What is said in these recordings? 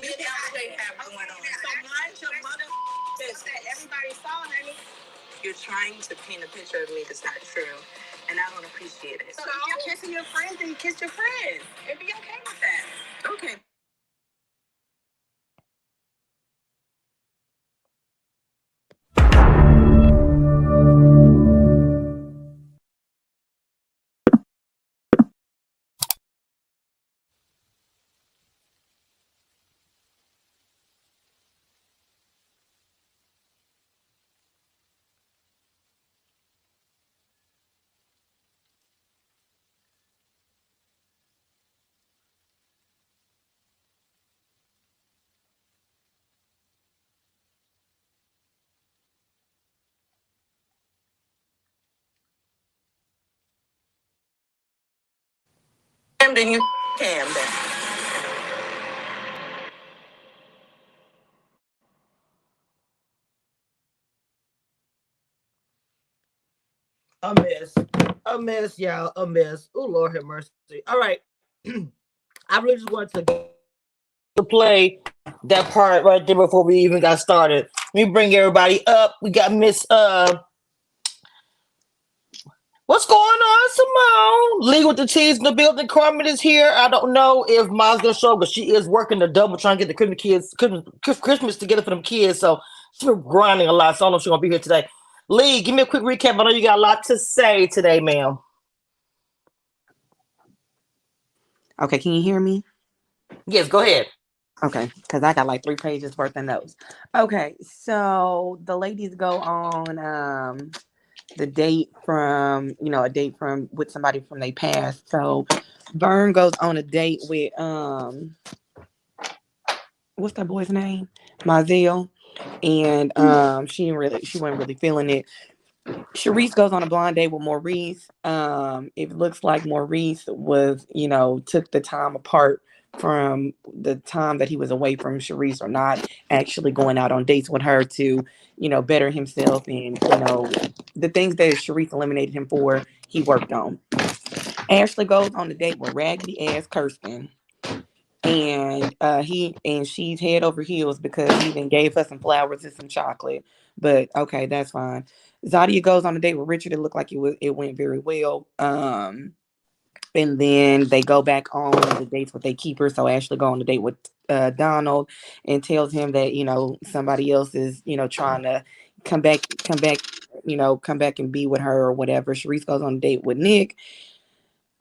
have going on. So mind your mother that everybody saw, honey. You're trying to paint a picture of me that's not true, and I don't appreciate it. So if you're kissing your friends, then you kiss your friends. And be okay with that. Okay. Then you can then. A mess, y'all, a mess. Oh Lord have mercy. All right. I really just want to play that part right there before we even got started. Let me bring everybody up. We got Miss what's going on, Simone? Lee with the cheese in the building. Carmen is here. I don't know if Ma's gonna show, but she is working the double trying to get the Christmas together for them kids. So she's been grinding a lot. So I don't know if she's gonna be here today. Lee, give me a quick recap. I know you got a lot to say today, ma'am. Okay, can you hear me? Yes, go ahead. Okay, because I got like 3 pages worth of notes. Okay, so the ladies go on the date from a date from with somebody from their past. So Vern goes on a date with what's that boy's name? Maziel. And she wasn't really feeling it. Sharice goes on a blind date with Maurice. It looks like Maurice was, took the time apart from the time that he was away from Sharice, or not actually going out on dates with her to, better himself, and, the things that Sharice eliminated him for, he worked on. Ashley goes on a date with raggedy ass Kirsten. And she's head over heels because he then gave her some flowers and some chocolate. But okay, that's fine. Zadia goes on a date with Richard. It looked like it went very well. And then they go back on the dates with their keeper. So Ashley go on a date with Donald and tells him that somebody else is trying to come back, come back and be with her or whatever. Sharice goes on a date with Nick.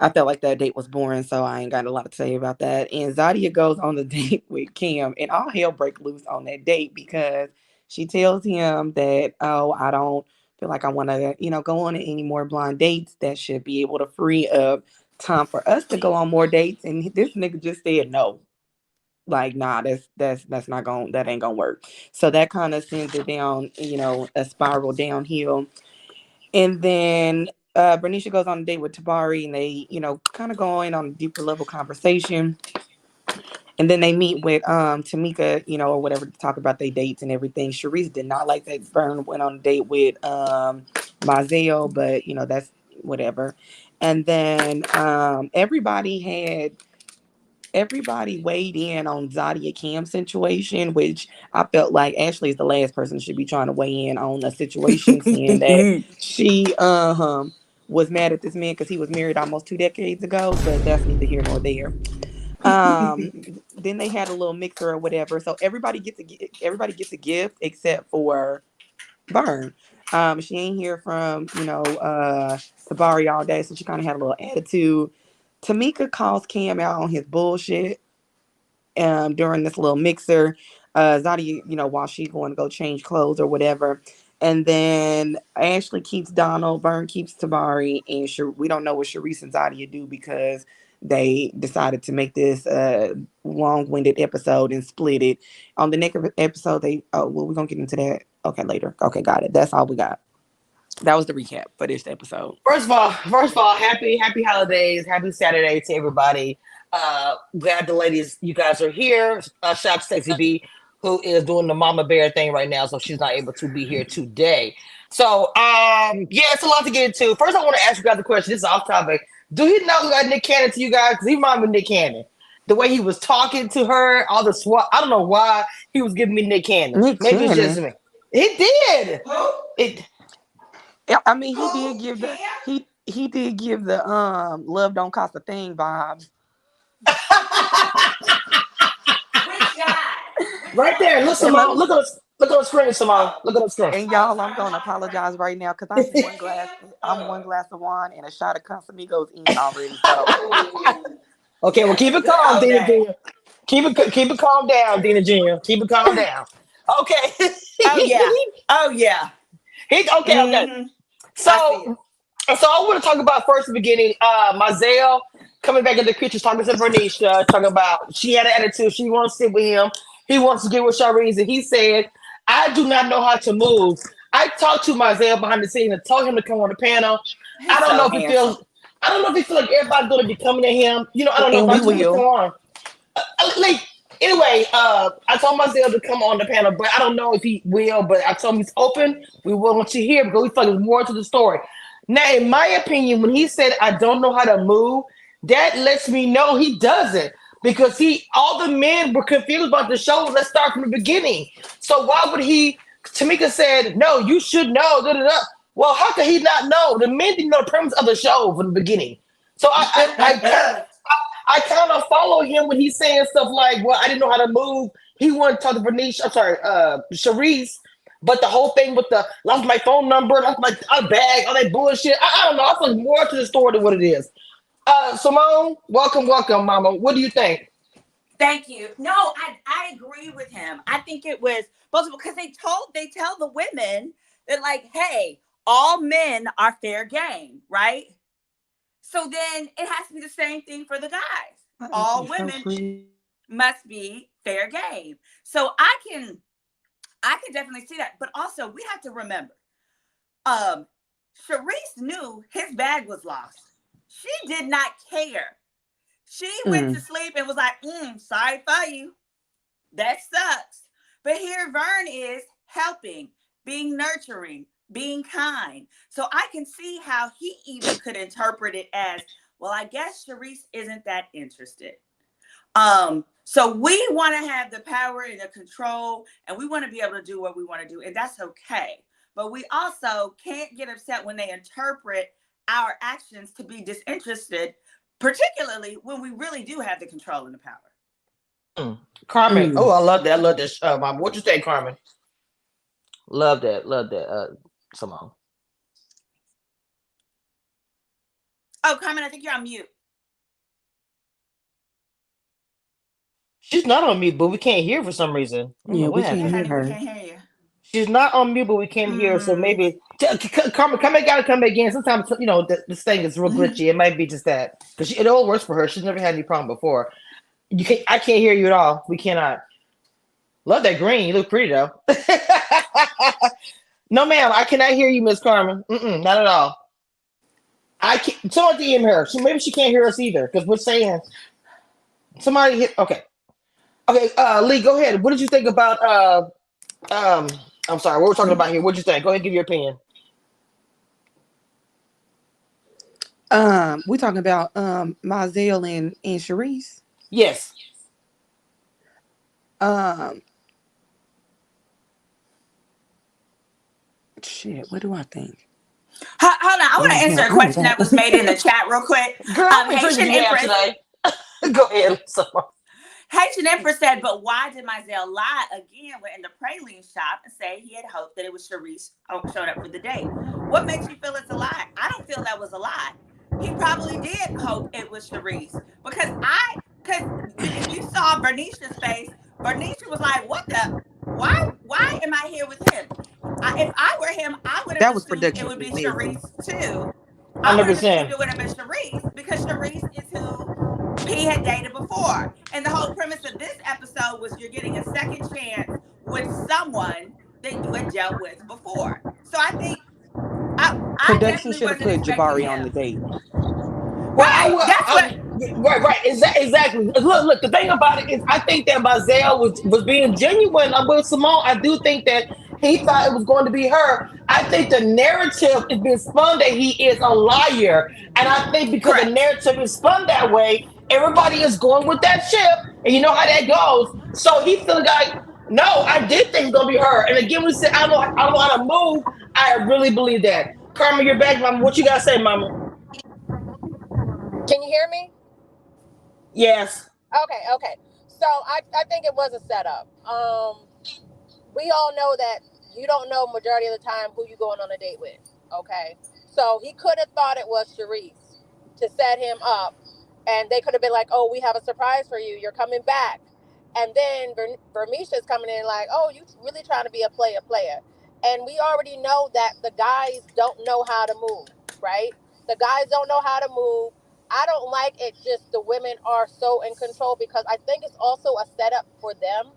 I felt like that date was boring, so I ain't got a lot to say about that. And Zadia goes on the date with Kim, and all hell break loose on that date because she tells him that, oh, I don't feel like I want to, go on any more blind dates. That should be able to free up time for us to go on more dates. And this nigga just said no. Like, nah, that's not going, that ain't gonna work. So that kind of sends it down, a spiral downhill. And then Bernicia goes on a date with Tabari, and they, kind of going on a deeper level conversation. And then they meet with Tamika, or whatever, to talk about their dates and everything. Sharice did not like that Vern went on a date with Mazel, but that's whatever. And then everybody weighed in on Zadia Cam situation, which I felt like Ashley is the last person should be trying to weigh in on a situation, seeing that she was mad at this man because he was married almost 2 decades ago. But that's neither here nor there. Then they had a little mixer or whatever, so everybody gets a gift except for Vern. She ain't hear from Tabari all day, so she kind of had a little attitude. Tamika calls Cam out on his bullshit during this little mixer. Zadia, while she's going to go change clothes or whatever. And then Ashley keeps Donald, Vern keeps Tabari, and we don't know what Sharice and Zadia do because they decided to make this long-winded episode and split it. On the next episode, we're going to get into that. Okay, later. Okay, got it. That's all we got. That was the recap for this episode. First of all, happy holidays, happy Saturday to everybody. Glad the ladies, you guys are here. Shout out to Stacey B, who is doing the mama bear thing right now, so she's not able to be here today. So, yeah, it's a lot to get into. First, I want to ask you guys a question. This is off topic. Do you know who got Nick Cannon to you guys? Because he reminds me of Nick Cannon. The way he was talking to her, all the swat. I don't know why he was giving me Nick Cannon. Nick Maybe it's just Cannon. me. He did. Who? It. Yeah, I mean, he Who? did give the Cam? he did give the love don't cost a thing vibes. Which guy? Which Right one? there. Look, And Simone. Look on the screen, Simone. Look on the screen. and y'all, I'm gonna apologize right now because I'm one glass of wine and a shot of Casamigos in already. So Okay, well, keep it Good calm, old Dina day. Jr. Keep it calm down, Dina Jr. Keep it calm down. Okay. Oh yeah. Oh yeah. Okay. Mm-hmm. I see it. So I want to talk about first the beginning. Mazel coming back in the kitchen, talking to Bernicia, talking about she had an attitude. She wants to sit with him. He wants to get with Sharice, and he said, "I do not know how to move." I talked to Mazel behind the scenes and told him to come on the panel. I He's don't know so if he handsome. feels. I don't know if he feels like everybody's going to be coming at him. I don't know. and But I we told him to come will. on. Like anyway, I told Mazel to come on the panel, but I don't know if he will. But I told him he's open. We want to hear because we feel like there's more to the story. Now, in my opinion, when he said I don't know how to move, that lets me know he doesn't because he all the men were confused about the show. Let's start from the beginning. So why would he? Tamika said, "No, you should know." Da, da, da. Well, how could he not know? The men didn't know the premise of the show from the beginning. So I kind of follow him when he's saying stuff like, "Well, I didn't know how to move." He wanted to talk to Bernice. I'm sorry, Sharice. But the whole thing with the lost my phone number, lost my bag, all that bullshit. I don't know. I feel more to the story than what it is. Simone, welcome, Mama. What do you think? Thank you. No, I agree with him. I think it was possible because they tell the women that like, hey, all men are fair game, right? So then it has to be the same thing for the guys. My All auntie so women pretty. must be fair game. So I can definitely see that. But also we have to remember, um, Sharice knew his bag was lost. She did not care. She went to Mm. sleep and was like, sorry for you. That sucks. But here Vern is helping, being nurturing, being kind. So I can see how he even could interpret it as, well, I guess Sharice isn't that interested. So we want to have the power and the control, and we want to be able to do what we want to do, and that's okay. But we also can't get upset when they interpret our actions to be disinterested, particularly when we really do have the control and the power. Mm. Carmen. Oh, Mm. I love that. I love this. Mama. What you think, Carmen? Love that. Love that. Simone. Oh, Carmen, I think you're on mute. She's not on mute, but we can't hear for some reason. I don't know Yeah, what we Yeah, can't happened. hear honey, we her. can't hear you. She's not on mute, but we can't hear. So Mm. maybe Carmen, come back out and come back in. Sometimes this thing is real glitchy. It might be just that because it all works for her. She's never had any problem before. You can't. I can't hear you at all. We cannot. Love that green. You look pretty though. No, ma'am. I cannot hear you, Miss Carmen. Not at all. I can't. Someone DM her. Maybe she can't hear us either because we're saying somebody hit. Okay. Okay. Lee, go ahead. What did you think about um? I'm sorry. What we're talking about here? What did you think? Go ahead and give your opinion. We talking about Mazel and Sharice. Yes. Um, shit. What do I think? Hold on, I want to Oh answer hell, a I don't question that was made in got. the chat real quick. Girl, how many drinks Haitian did you have Empress, today? Go ahead. Haitian Empress said, but why did Mizell lie again? We're in the praline shop and say he had hoped that it was Sharice showing up for the date. What makes you feel it's a lie? I don't feel that was a lie. He probably did hope it was Sharice because if you saw Bernicia's face, Bernicia was like, "What the? Why am I here with him?" If I were him, I would have That was assumed it production would be busy. Sharice too. I would have assumed 100%. it would have been Sharice because Sharice is who P had dated before. And the whole premise of this episode was you're getting a second chance with someone that you had dealt with before. So I think I Production definitely should have wasn't put expecting Jabari on the him. date. Well, Right. That's what right. Exactly. Look. The thing about it is, I think that Mazel was being genuine with Simone. I do think that he thought it was going to be her. I think the narrative has been spun that he is a liar, and I think because the correct. narrative is spun that way, everybody is going with that ship, and you know how that goes. So he feeling like, no, I did think it's gonna be her. And again, we said I don't know how to move. I really believe that. Carmen, you're back, mama. What you gotta say, mama? Can you hear me? Yes. Okay. So I think it was a setup. We all know that you don't know majority of the time who you going on a date with. Okay. So he could have thought it was Sharice to set him up, and they could have been like, "Oh, we have a surprise for you. You're coming back." And then Vermisha's coming in like, "Oh, you really trying to be a player?" And we already know that the guys don't know how to move, right? The guys don't know how to move. I don't like it. Just the women are so in control because I think it's also a setup for them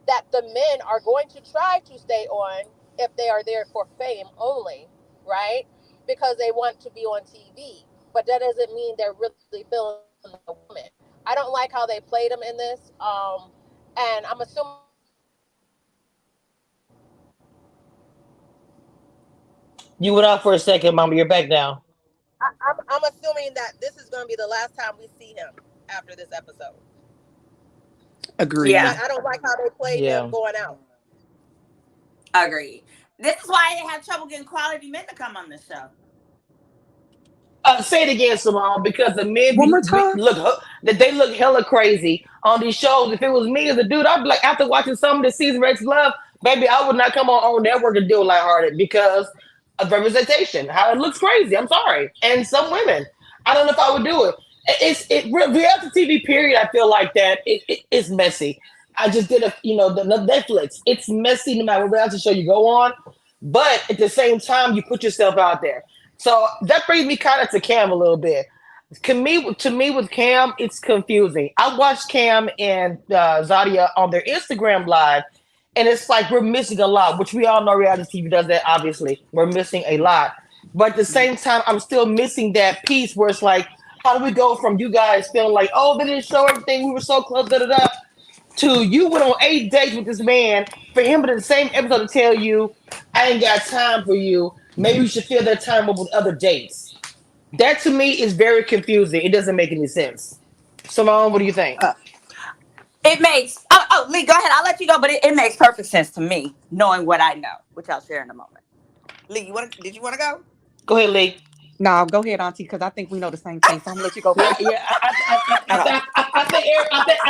that the men are going to try to stay on if they are there for fame only, right? Because they want to be on TV. But that doesn't mean they're really feeling the woman. I don't like how they played them in this. And I'm assuming You went out for a second, mama. You're back now. I'm assuming that this is going to be the last time we see him after this episode. Agreed. Yeah, But I don't like how they played him Yeah. going out. agreed. This is why they have trouble getting quality men to come on this show. Say it again, Simone, because the men One more time. that they look hella crazy on these shows. If it was me as a dude, I'd be like, after watching some of the season Rex Love, baby, I would not come on network and do it lighthearted because of representation. How it looks crazy. I'm sorry. And some women, I don't know if I would do it. Reality TV period. I feel like that it's messy. I just did the Netflix. It's messy no matter what reality show you go on, but at the same time, you put yourself out there. So that brings me kind of to Cam a little bit. To me, with Cam, it's confusing. I watched Cam and Zadia on their Instagram live, and it's like we're missing a lot, which we all know reality TV does that. Obviously, we're missing a lot, but at the same time, I'm still missing that piece where it's like, how do we go from you guys feeling like, oh, they didn't show everything, we were so close, da da da, to you went on 8 dates with this man for him in the same episode to tell you, I ain't got time for you. Maybe you should fill that time up with other dates. That to me is very confusing. It doesn't make any sense. Simone, what do you think? It makes Lee, go ahead. I'll let you go, but it makes perfect sense to me, knowing what I know, which I'll share in a moment. Lee, did you want to go? Go ahead, Lee. No, go ahead, Auntie, because I think we know the same thing. So I'm gonna let you go Yeah, first. yeah. Okay. I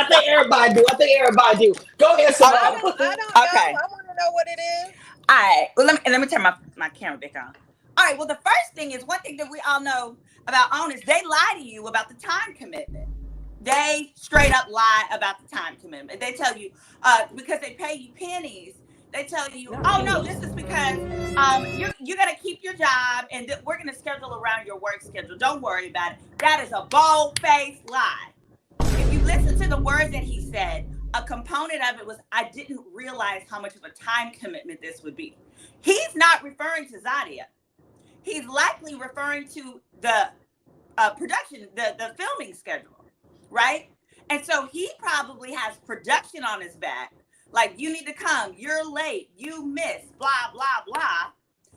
think everybody do. I think everybody do. Go ahead, Simone. Okay. I don't know. Okay. I want to know what it is. All right. Well, let me turn my camera back on. All right. Well, the first thing is one thing that we all know about OWN is they lie to you about the time commitment. They straight up lie about the time commitment. They tell you because they pay you pennies. They tell you, oh no, this is because you're gonna keep your job and we're gonna schedule around your work schedule. Don't worry about it. That is a bold-faced lie. If you listen to the words that he said, a component of it was, I didn't realize how much of a time commitment this would be. He's not referring to Zadia. He's likely referring to the production, the filming schedule, right? And so he probably has production on his back. Like, you need to come, you're late, you missed, blah, blah, blah.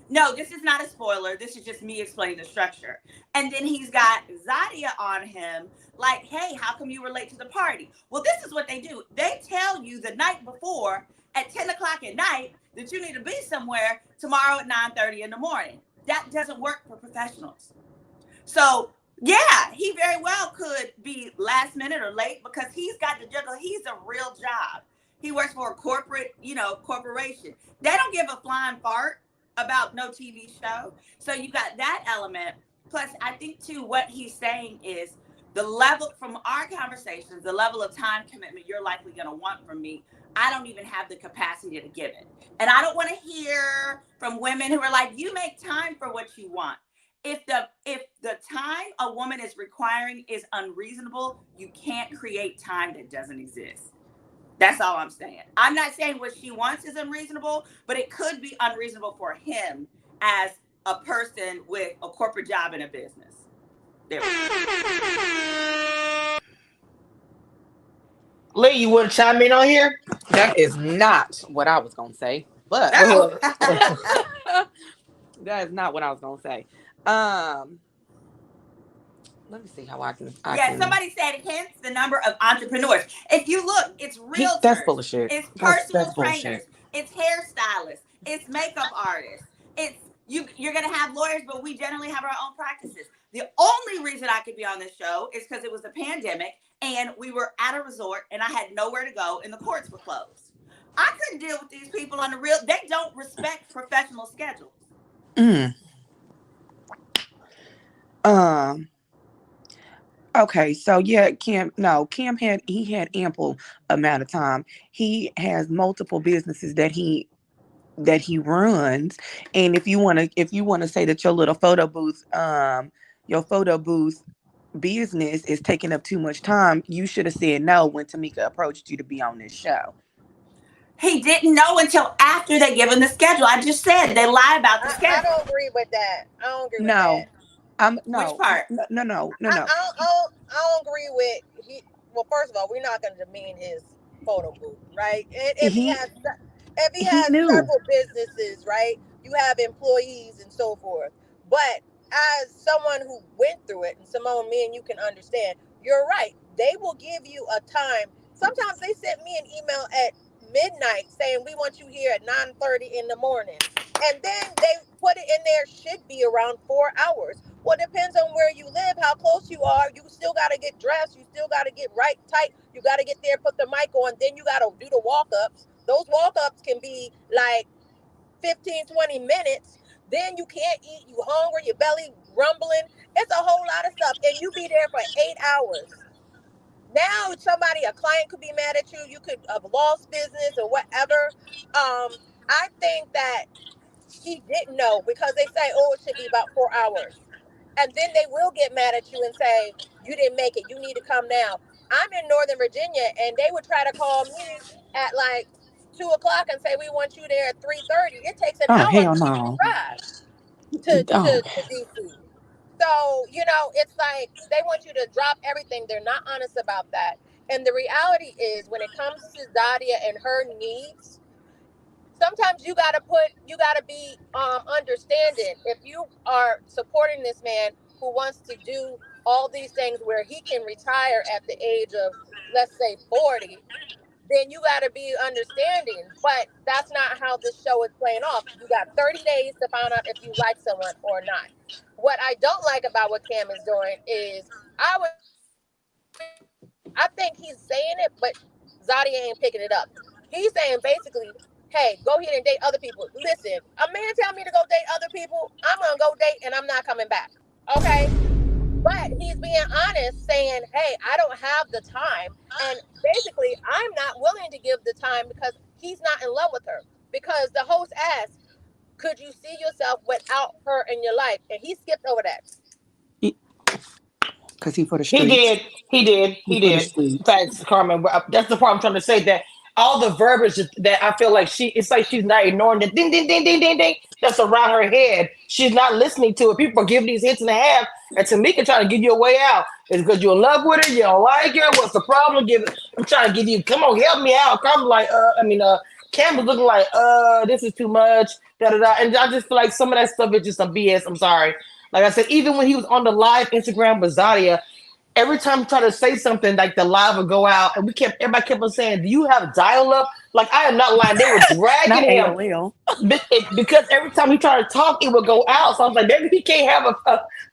No, this is not a spoiler. This is just me explaining the structure. And then he's got Zadia on him, like, hey, how come you were late to the party? Well, this is what they do. They tell you the night before at 10 o'clock at night that you need to be somewhere tomorrow at 9:30 in the morning. That doesn't work for professionals. So, yeah, he very well could be last minute or late because he's got to juggle. He's a real job. He works for a corporate, corporation. They don't give a flying fart about no TV show. So you got that element. Plus, I think too, what he's saying is the level from our conversations, the level of time commitment you're likely going to want from me, I don't even have the capacity to give it. And I don't want to hear from women who are like, you make time for what you want. If the time a woman is requiring is unreasonable, you can't create time that doesn't exist. That's all I'm saying. I'm not saying what she wants is unreasonable, but it could be unreasonable for him as a person with a corporate job in a business. There we go. Lee, you want to chime in on here? That is not what I was gonna say, but No. that is not what I was gonna say. Let me see how I can. Somebody said hence the number of entrepreneurs. If you look, it's That's realtors, bullshit. it's That's personal bullshit. trainers, it's hairstylists, it's makeup artists, it's you're gonna have lawyers, but we generally have our own practices. The only reason I could be on this show is because it was the pandemic and we were at a resort and I had nowhere to go and the courts were closed. I couldn't deal with these people on the real. They don't respect professional schedules. Mm. Um. Okay, so yeah, Kim had ample amount of time. He has multiple businesses that he runs, and if you want to say that your photo booth business is taking up too much time, you should have said no when Tamika approached you to be on this show. He didn't know until after they give him the schedule. I just said they lie about the I schedule. don't agree with that. I don't agree with that. No, I'm Which no, part? no, no, no, I, no. I, don't, I, don't, I don't agree with he. Well, first of all, we're not going to demean his photo booth, right? And He if he he has knew. several businesses, right, you have employees and so forth. But as someone who went through it, and Simone, me and you can understand, you're right. They will give you a time. Sometimes they sent me an email at midnight saying we want you here at 9:30 in the morning, and then they put it in there should be around 4 hours. Well, it depends on where you live, how close you are. You still got to get dressed. You still got to get right tight. You got to get there, put the mic on. Then you got to do the walk ups. Those walk ups can be like 15, 20 minutes. Then you can't eat. You hungry, your belly rumbling. It's a whole lot of stuff. And you be there for 8 hours. Now, a client could be mad at you. You could have lost business or whatever. I think that he didn't know because they say, oh, it should be about 4 hours. And then they will get mad at you and say, you didn't make it. You need to come now. I'm in Northern Virginia and they would try to call me at like 2 o'clock and say, we want you there at 3:30. It takes an Oh hour hell for me to no. drive to Oh DC. So, it's like they want you to drop everything. They're not honest about that. And the reality is when it comes to Zadia and her needs, sometimes you gotta be understanding. If you are supporting this man who wants to do all these things where he can retire at the age of, let's say, 40, then you gotta be understanding. But that's not how this show is playing off. You got 30 days to find out if you like someone or not. What I don't like about what Cam is doing is I think he's saying it, but Zadi ain't picking it up. He's saying basically, hey, go ahead and date other people. Listen, a man tell me to go date other people, I'm gonna go date and I'm not coming back. Okay? But he's being honest, saying, hey, I don't have the time. And basically, I'm not willing to give the time because he's not in love with her. Because the host asked, could you see yourself without her in your life? And he skipped over that. because he for the He streets. did. He did. He He for the did. streets. Thanks, Carmen. That's the part I'm trying to say. That all the verbiage that I feel like it's like she's not ignoring the ding, ding, ding, ding, ding, ding that's around her head. She's not listening to it. People are giving these hits and a half, and Tamika trying to give you a way out. It's because you're in love with her. You don't like her. What's the problem? I'm trying to give you. Come on, help me out. Carmen like, Cam was looking like, this is too much. Da da da. And I just feel like some of that stuff is just some BS. I'm sorry. Like I said, even when he was on the live Instagram with Zadia, every time I try to say something, like the live would go out, and everybody kept on saying, "Do you have dial up?" Like I am not lying. They were Not dragging him AOL. because every time he tried to talk, it would go out. So I was like, maybe he can't have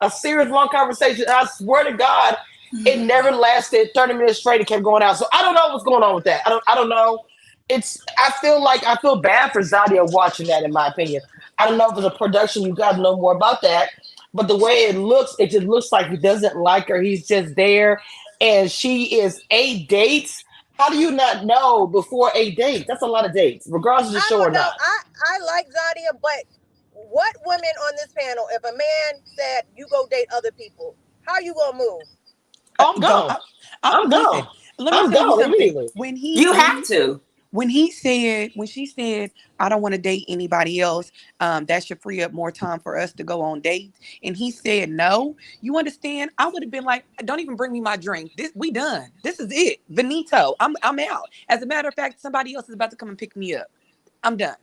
a serious long conversation. And I swear to God, it never lasted 30 minutes straight. It kept going out. So I don't know what's going on with that. I don't know. I feel bad for Zadia watching that, in my opinion. I don't know if it's a production. You got to know more about that. But the way it just looks like he doesn't like her. He's just there, and she is 8 dates. How do you not know before 8 dates? That's a lot of dates, regardless of the I show or don't know. not. I like Zadia, but what women on this panel, if a man said you go date other people, how you gonna move? Oh, I'm Go. gone. I'm Listen. gone. Let me I'm tell you gone something. immediately. When he You when have he to. when she said, I don't want to date anybody else, that should free up more time for us to go on dates, and he said no, you understand, I would have been like, don't even bring me my drink. We done. This is it. Benito. I'm out. As a matter of fact, somebody else is about to come and pick me up. I'm done.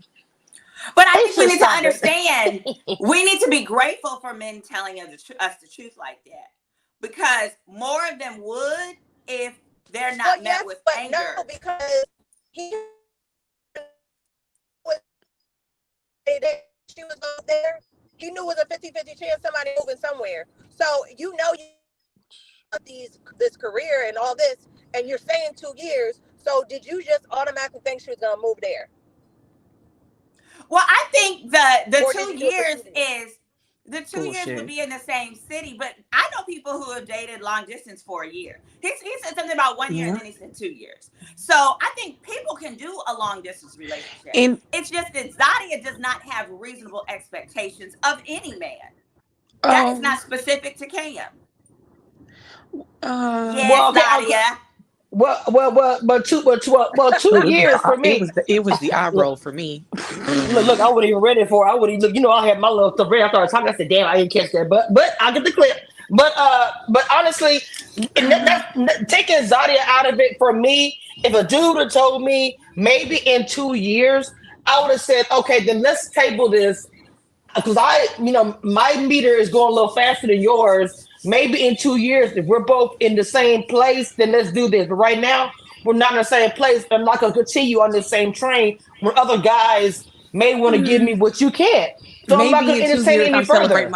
But I They think we should need to stop it. understand we need to be grateful for men telling us the truth like that. because more of them would if they're not met with anger. No, because he was she was there. He knew it was a 50-50 chance somebody moving somewhere. So you this career and all this, and you're saying 2 years. So did you just automatically think she was gonna move there? Well, I think the 2 years is the 2 years would be in the same city, but I know people who have dated long distance for a year. He said something about 1 year and then he said 2 years. So I think people can do a long distance relationship. And it's just that Zadia does not have reasonable expectations of any man. That is not specific to Cam. Zadia. But 2 years for me. It was the eye roll for me. Look, I wasn't even ready for it. I wouldn't look. I had my little stuff ready. I started talking. I said, "Damn, I didn't catch that." But I get the clip. But honestly, taking Zadia out of it for me. If a dude had told me maybe in 2 years, I would have said, "Okay, then let's table this." Because my meter is going a little faster than yours. Maybe in 2 years, if we're both in the same place, then let's do this. But right now, we're not in the same place. I'm not going to continue on the same train where other guys may want to give me what you can't. So maybe I'm not going to entertain any further.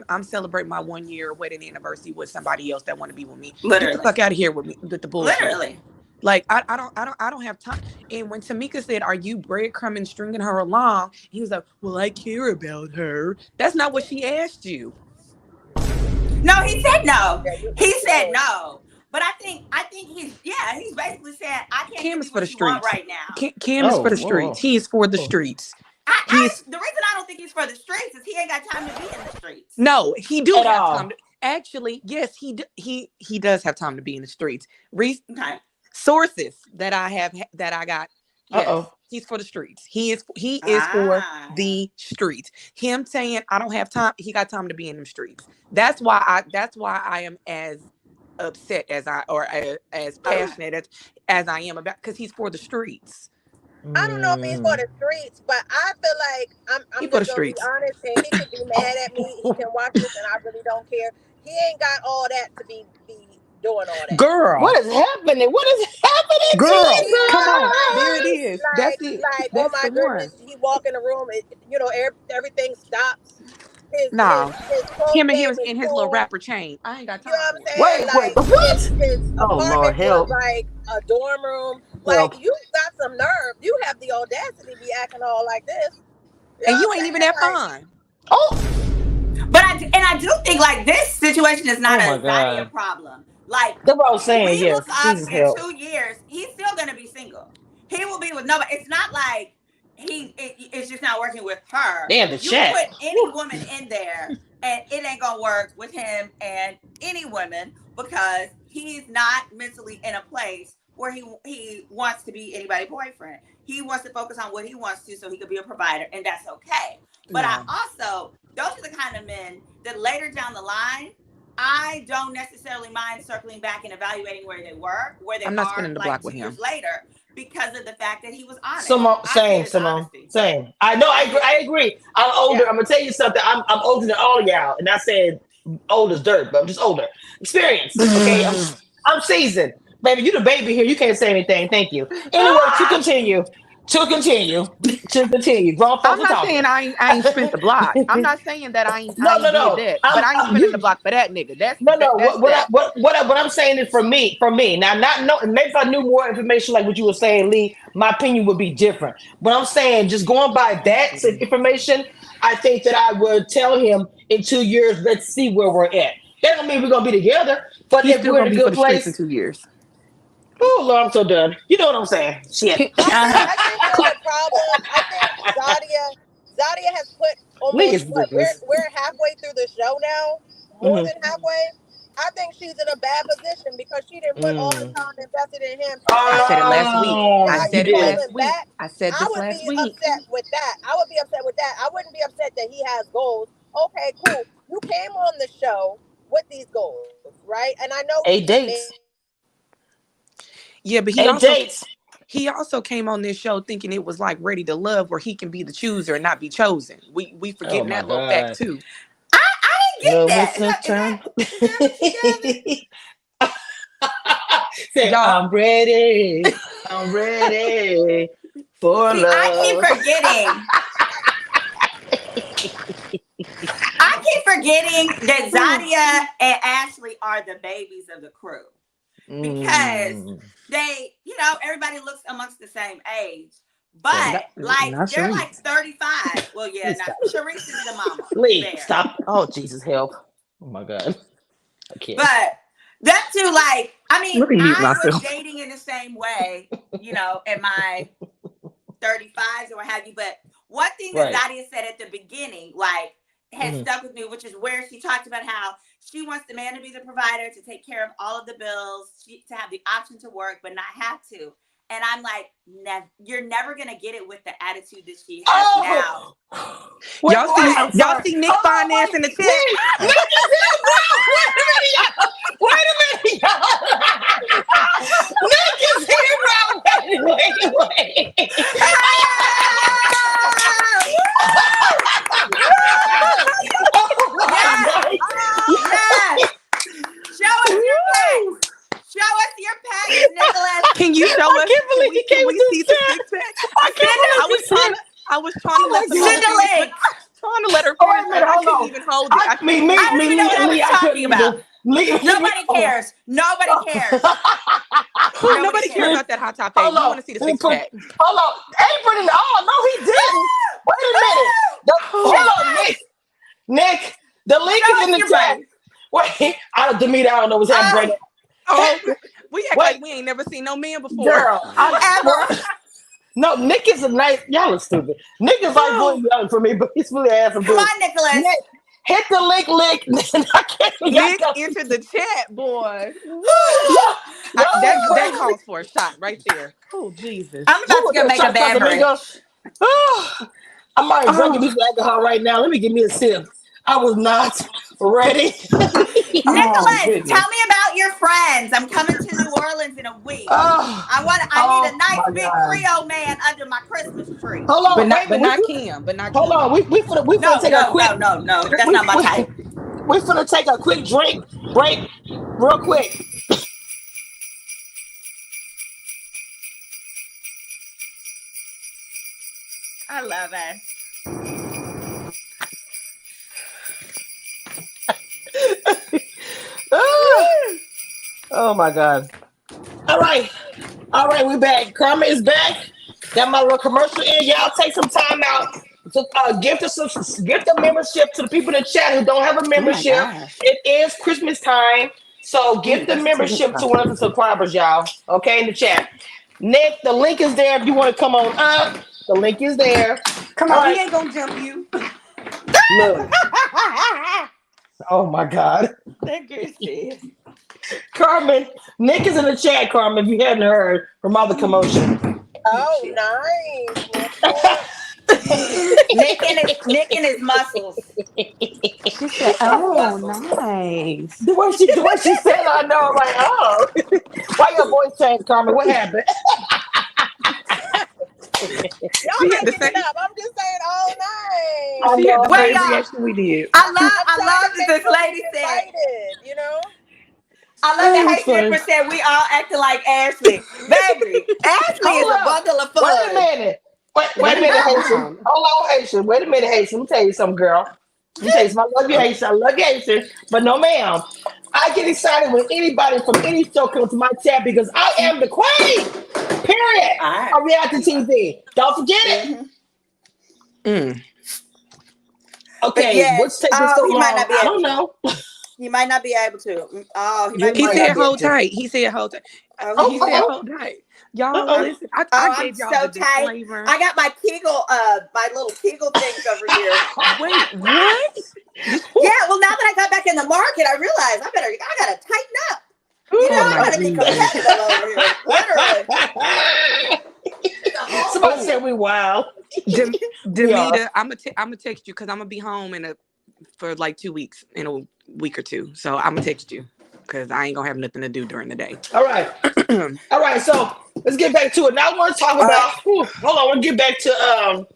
I'm celebrating my 1 year wedding anniversary with somebody else that want to be with me. Literally. Get the fuck out of here with me with the bullshit. Literally. Like I don't have time. And when Tamika said, "Are you breadcrumbing, stringing her along?" He was like, "Well, I care about her." That's not what she asked you. No, he said no. He said no. But I think he's basically saying I can't Cam give is you for the what you want streets right now. Cam is for the streets. He is for the streets. The reason I don't think he's for the streets is he ain't got time to be in the streets. No, he do have time. Actually, yes, he does have time to be in the streets. Sources that I got. Yes, he's for the streets. He is for the streets. Him saying I don't have time. He got time to be in the streets. That's why I am as upset as as passionate as I am about, because he's for the streets. I don't know if he's for the streets, but I feel like I'm just gonna be honest, and he could be mad at me. He can watch this, and I really don't care. He ain't got all that to be doing all that. Girl, what is happening? Girl, come on, there it is. That's it. Like, oh my goodness, he walk in the room, everything stops. Him and his little rapper chain. I ain't got time. You know what I'm saying? What? His apartment was like a dorm room. Like, you got some nerve. You have the audacity to be acting all like this. And you ain't even that fine. But I do think like this situation is not a Zadia problem. Like, that's what I was saying. We look up in 2 years, he's still gonna be single. He will be with nobody. It's not like it's just not working with her. Damn, the chat. You put any woman in there, and it ain't gonna work with him and any women, because he's not mentally in a place where he wants to be anybody's boyfriend. He wants to focus on what he wants to, so he could be a provider, and that's okay. But I also, those are the kind of men that later down the line, I don't necessarily mind circling back and evaluating where they I'm not spinning the block with him years later, because of the fact that he was honest. Simone. Same. I know. I agree. I'm older. Yeah. I'm gonna tell you something. I'm older than all of y'all, and I said old as dirt, but I'm just older. Experience. Okay. I'm seasoned, baby. You the baby here. You can't say anything. Thank you. Anyway, to continue. I'm not saying I ain't spent the block. I'm not saying that I ain't. No. That, but I ain't spending the block for that nigga. That's what I'm saying is for me. Now, maybe if I knew more information like what you were saying, Lee, my opinion would be different. But I'm saying, just going by that information, I think that I would tell him in 2 years, let's see where we're at. That don't mean we're gonna be together, but if we're in a good place in 2 years. Oh Lord, I'm so done. You know what I'm saying? Shit. I think the problem. I think Zadia has put almost. We're halfway through the show now, more than halfway. I think she's in a bad position because she didn't put all the time invested in him. I said it last week. I said this last week. I would be upset with that. I wouldn't be upset that he has goals. Okay, cool. You came on the show with these goals, right? And I know 8 dates. Yeah, but he also came on this show thinking it was like Ready to Love, where he can be the chooser and not be chosen. We forgetting that little fact too. I get that. Say, Y'all- I'm ready. I'm ready for See, love. I keep forgetting that Zadia and Ashley are the babies of the crew because they, everybody looks amongst the same age. But not they're Sharice. like 35. Well, yeah, Sharice is the mama. Lee, there. stop. Oh, Jesus, help. Oh, my God. I can't. But that too, Let me mute I was myself. dating in the same way, in my 35s or what have you. But one thing that Zadia said at the beginning, has stuck with me, which is where she talked about how she wants the man to be the provider, to take care of all of the bills, to have the option to work, but not have to. And I'm like, you're never going to get it with the attitude that she has now. Y'all see Nick Finance in the chat? Wait a minute, y'all. Nick is here, bro. Wait. Yes. Show us your packs. Show us your packs, Nicholas. Can you show us? Can we see the six pack? I was trying to let the send a link. Trying to let her Wait a finish. minute, I hold couldn't on. even hold it. I don't even know what I was talking about. Nobody cares. Nobody cares. Nobody cares about that hot top page. We want to see the six pack. Hold on. Apron and all. No, he didn't. Wait a minute. Hold on, Nick. The link is in the chat. Wait, Demeter, I don't know what's happening. We act like we ain't never seen no man before. Girl, no, Nick is a nice. Y'all are stupid. Nick is like really young for me, but he's really handsome. Come on, Nicholas. Nick, hit the link. Nick entered the chat, boy. That calls for a shot right there. Oh, Jesus. I'm about to go make a beverage. I'm already drinking this alcohol right now. Let me give me a sip. I was not ready. Nicholas, tell me about your friends. I'm coming to New Orleans in a week. I need a nice big Creole man under my Christmas tree. Hold on, but not Kim. Hold on, we finna take a quick. No, that's not my type. We're finna take a quick break, real quick. I love it. Oh my God. All right, we're back. Karma is back. Got my little commercial in. Y'all take some time out to gift a membership to the people in the chat who don't have a membership. It is Christmas time, so gift the membership to one of the subscribers, y'all. Okay, in the chat. Nick, the link is there if you want to come on up. The link is there. Come on, he ain't gonna jump you. Look. Oh my God. Carmen, Nick is in the chat, Carmen, if you hadn't heard from all the commotion. Oh, nice. Nick and his muscles. She said, oh, nice. The way she said, I know. I'm like, oh. Why your voice changed, Carmen? What happened? Y'all making it up. I'm just saying, oh, nice. She had the same reaction we did. I love that this lady said, you know? I love that Haitian said we all acting like Ashley. Baby, Ashley is a bundle of fun. Wait a minute. Wait a minute, Haitian. Hold on, Haitian. Wait a minute, Haitian. Let me tell you something, girl. Let me tell you something. I love you, Haitian. I love you, Haitian. But no, ma'am. I get excited when anybody from any show comes to my chat because I am the queen. Period. On reality TV. Don't forget it. Okay, yes, what's taking so long? Might not be I don't know. He might not be able to. He said hold tight. He said hold tight. He said hold tight. Y'all, listen. I gave y'all the disclaimer. I got my Kegel, my little Kegel things over here. Wait, what? Yeah, well, now that I got back in the market, I realized I gotta tighten up. You know, I gotta be competitive over here. Literally. Somebody said we wild. Demita, I'm gonna text you because I'm gonna be home for like 2 weeks, in a week or two. So I'm gonna text you because I ain't gonna have nothing to do during the day. All right. So let's get back to it. Now I want to talk about. Hold on, we'll get back to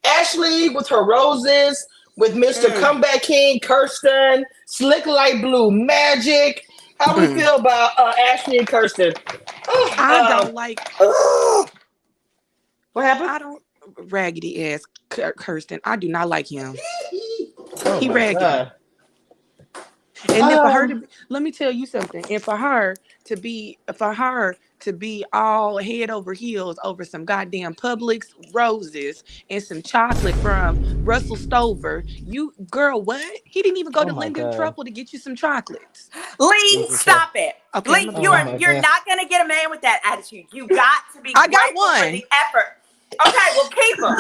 Ashley with her roses. with Mr. Comeback King, Kirsten, Slick Light Blue, Magic. How we feel about Ashley and Kirsten? I don't like. What happened? I don't raggedy ass Kirsten. I do not like him. Oh He my raggedy. God. And then for her to let me tell you something. And for her to be all head over heels over some goddamn Publix roses and some chocolate from Russell Stover, you girl, what? He didn't even go to Linden Truffle to get you some chocolates. Lee, stop it. Okay, Lee, you're not gonna get a man with that attitude. You got to be grateful for the effort. Okay, well keep him.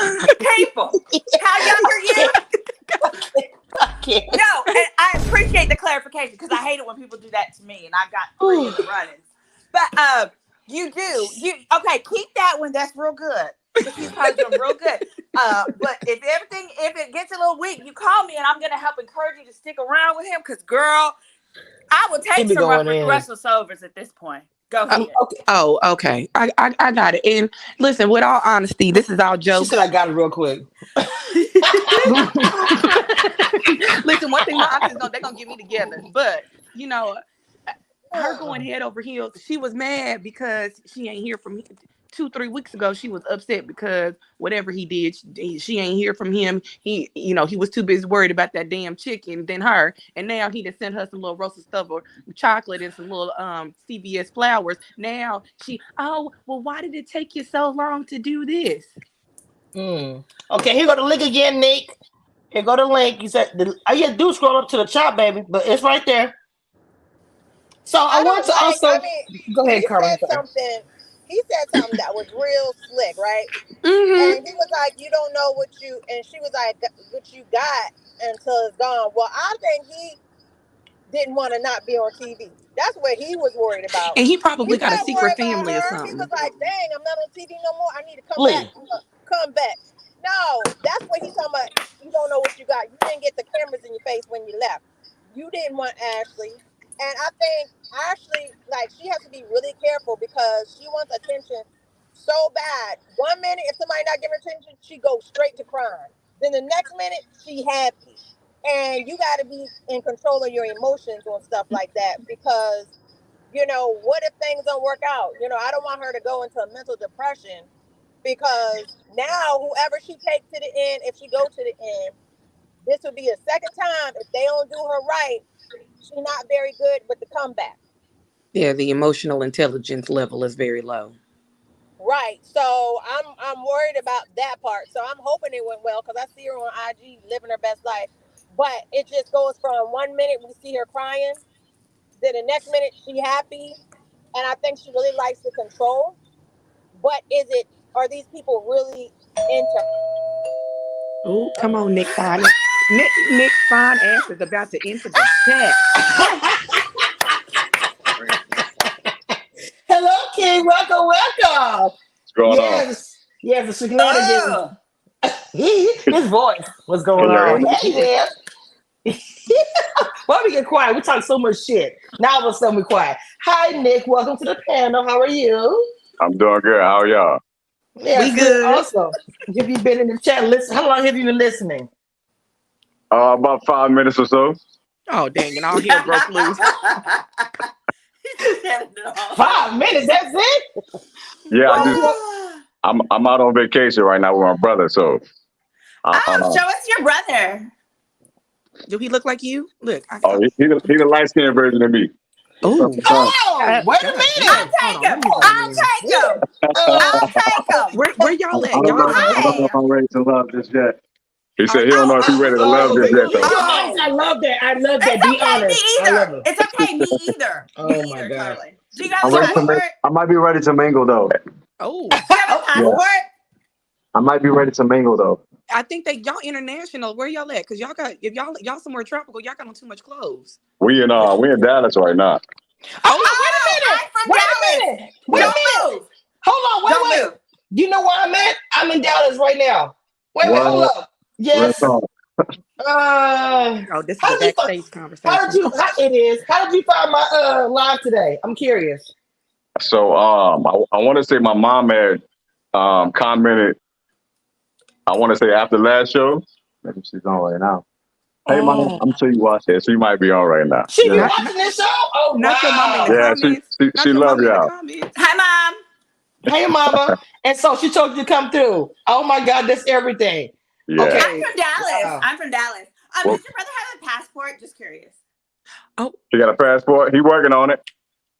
Keep him. How young are you? No, and I appreciate the clarification because I hate it when people do that to me, and I got 3 in the running. But you do. Okay, keep that one. That's real good. He's probably doing real good. But if it gets a little weak, you call me, and I'm gonna help encourage you to stick around with him. Because girl, I will take some Russell Sovers at this point. Go ahead. Okay. Oh, okay. I got it. And listen, with all honesty, this is all jokes. She said I got it real quick. Listen, one thing my auntie is they're gonna get me together. But you know, her going head over heels, she was mad because she ain't hear from him. 2-3 weeks ago, she was upset because whatever he did, she ain't hear from him. He was too busy worried about that damn chicken than her. And now he just sent her some little roasted stuff or chocolate and some little CVS flowers. Now why did it take you so long to do this? Okay, here go the link again, Nick. Here go the link. You said all you do scroll up to the top, baby, but it's right there. So I want to also go ahead, Carmen. He said something that was real slick, right? Mm-hmm. And he was like, "You don't know what you," and she was like, "What you got until it's gone." Well, I think he didn't want to not be on TV. That's what he was worried about. And he probably got a secret family or something. He was like, "Dang, I'm not on TV no more. I need to come back. Come back." No, that's what he's talking about. You don't know what you got. You didn't get the cameras in your face when you left. You didn't want Ashley. And I think Ashley, she has to be really careful because she wants attention so bad. 1 minute, if somebody not giving attention, she goes straight to crying. Then the next minute, she happy. And you got to be in control of your emotions on stuff like that because, what if things don't work out? I don't want her to go into a mental depression because now whoever she takes to the end, if she goes to the end, this would be a second time. If they don't do her right, she's not very good with the comeback. Yeah, the emotional intelligence level is very low. Right. So I'm worried about that part. So I'm hoping it went well because I see her on IG living her best life. But it just goes from 1 minute we see her crying, then the next minute she happy, and I think she really likes the control. But are these people really into her? Oh, come on, Nick Fine. Nick Fine ass is about to enter the chat. Hello, King. Welcome. What's going on? Yes, the shenanigans. His voice. What's going on? Hey, man. Why we get quiet? We talk so much shit. Now all of a sudden we quiet. Hi, Nick. Welcome to the panel. How are you? I'm doing good. How are y'all? Yeah, we good. Awesome. Have you been in the chat? Listen. How long have you been listening? About 5 minutes or so. Oh, dang it. All hell broke loose. 5 minutes, that's it? Yeah, I'm out on vacation right now with my brother, so. Show us your brother. Do he look like you? Look. He's the light-skinned version of me. Oh, wait a minute. I'll take him. Where y'all at? I don't know if I'm ready to love this yet. He said he don't know if he's ready to love this yet, though. I love that. It's Be okay, honest. me either. It's okay, me either. Oh, my God. Charlie. Do you got a passport? I might be ready to mingle, though. Oh. Do you have a passport? I might be ready to mingle, though. I think that y'all international. Where y'all at? Because y'all somewhere tropical, y'all got on too much clothes. We in Dallas right now. Wait a minute. Move. Hold on, wait. You know where I'm at? I'm in Dallas right now. Wait, hold up. Yes. This is a backstage conversation. How did you find my live today? I'm curious. So I want to say my mom had commented. I want to say after last show. Maybe she's on right now. Hey, mom, I'm sure you watch it. She might be on right now. She be Yeah, watching this show? Oh, Not your mama in the wow. yeah. comments. Not She your love mama in the y'all. comments. Hi, Mom. Hey, mama. And so she told you to come through. Oh, my God. That's everything. Yeah. Okay. I'm from Dallas. Wow. I'm from Dallas. Well, Does your brother have a passport? Just curious. Oh, he got a passport. He working on it.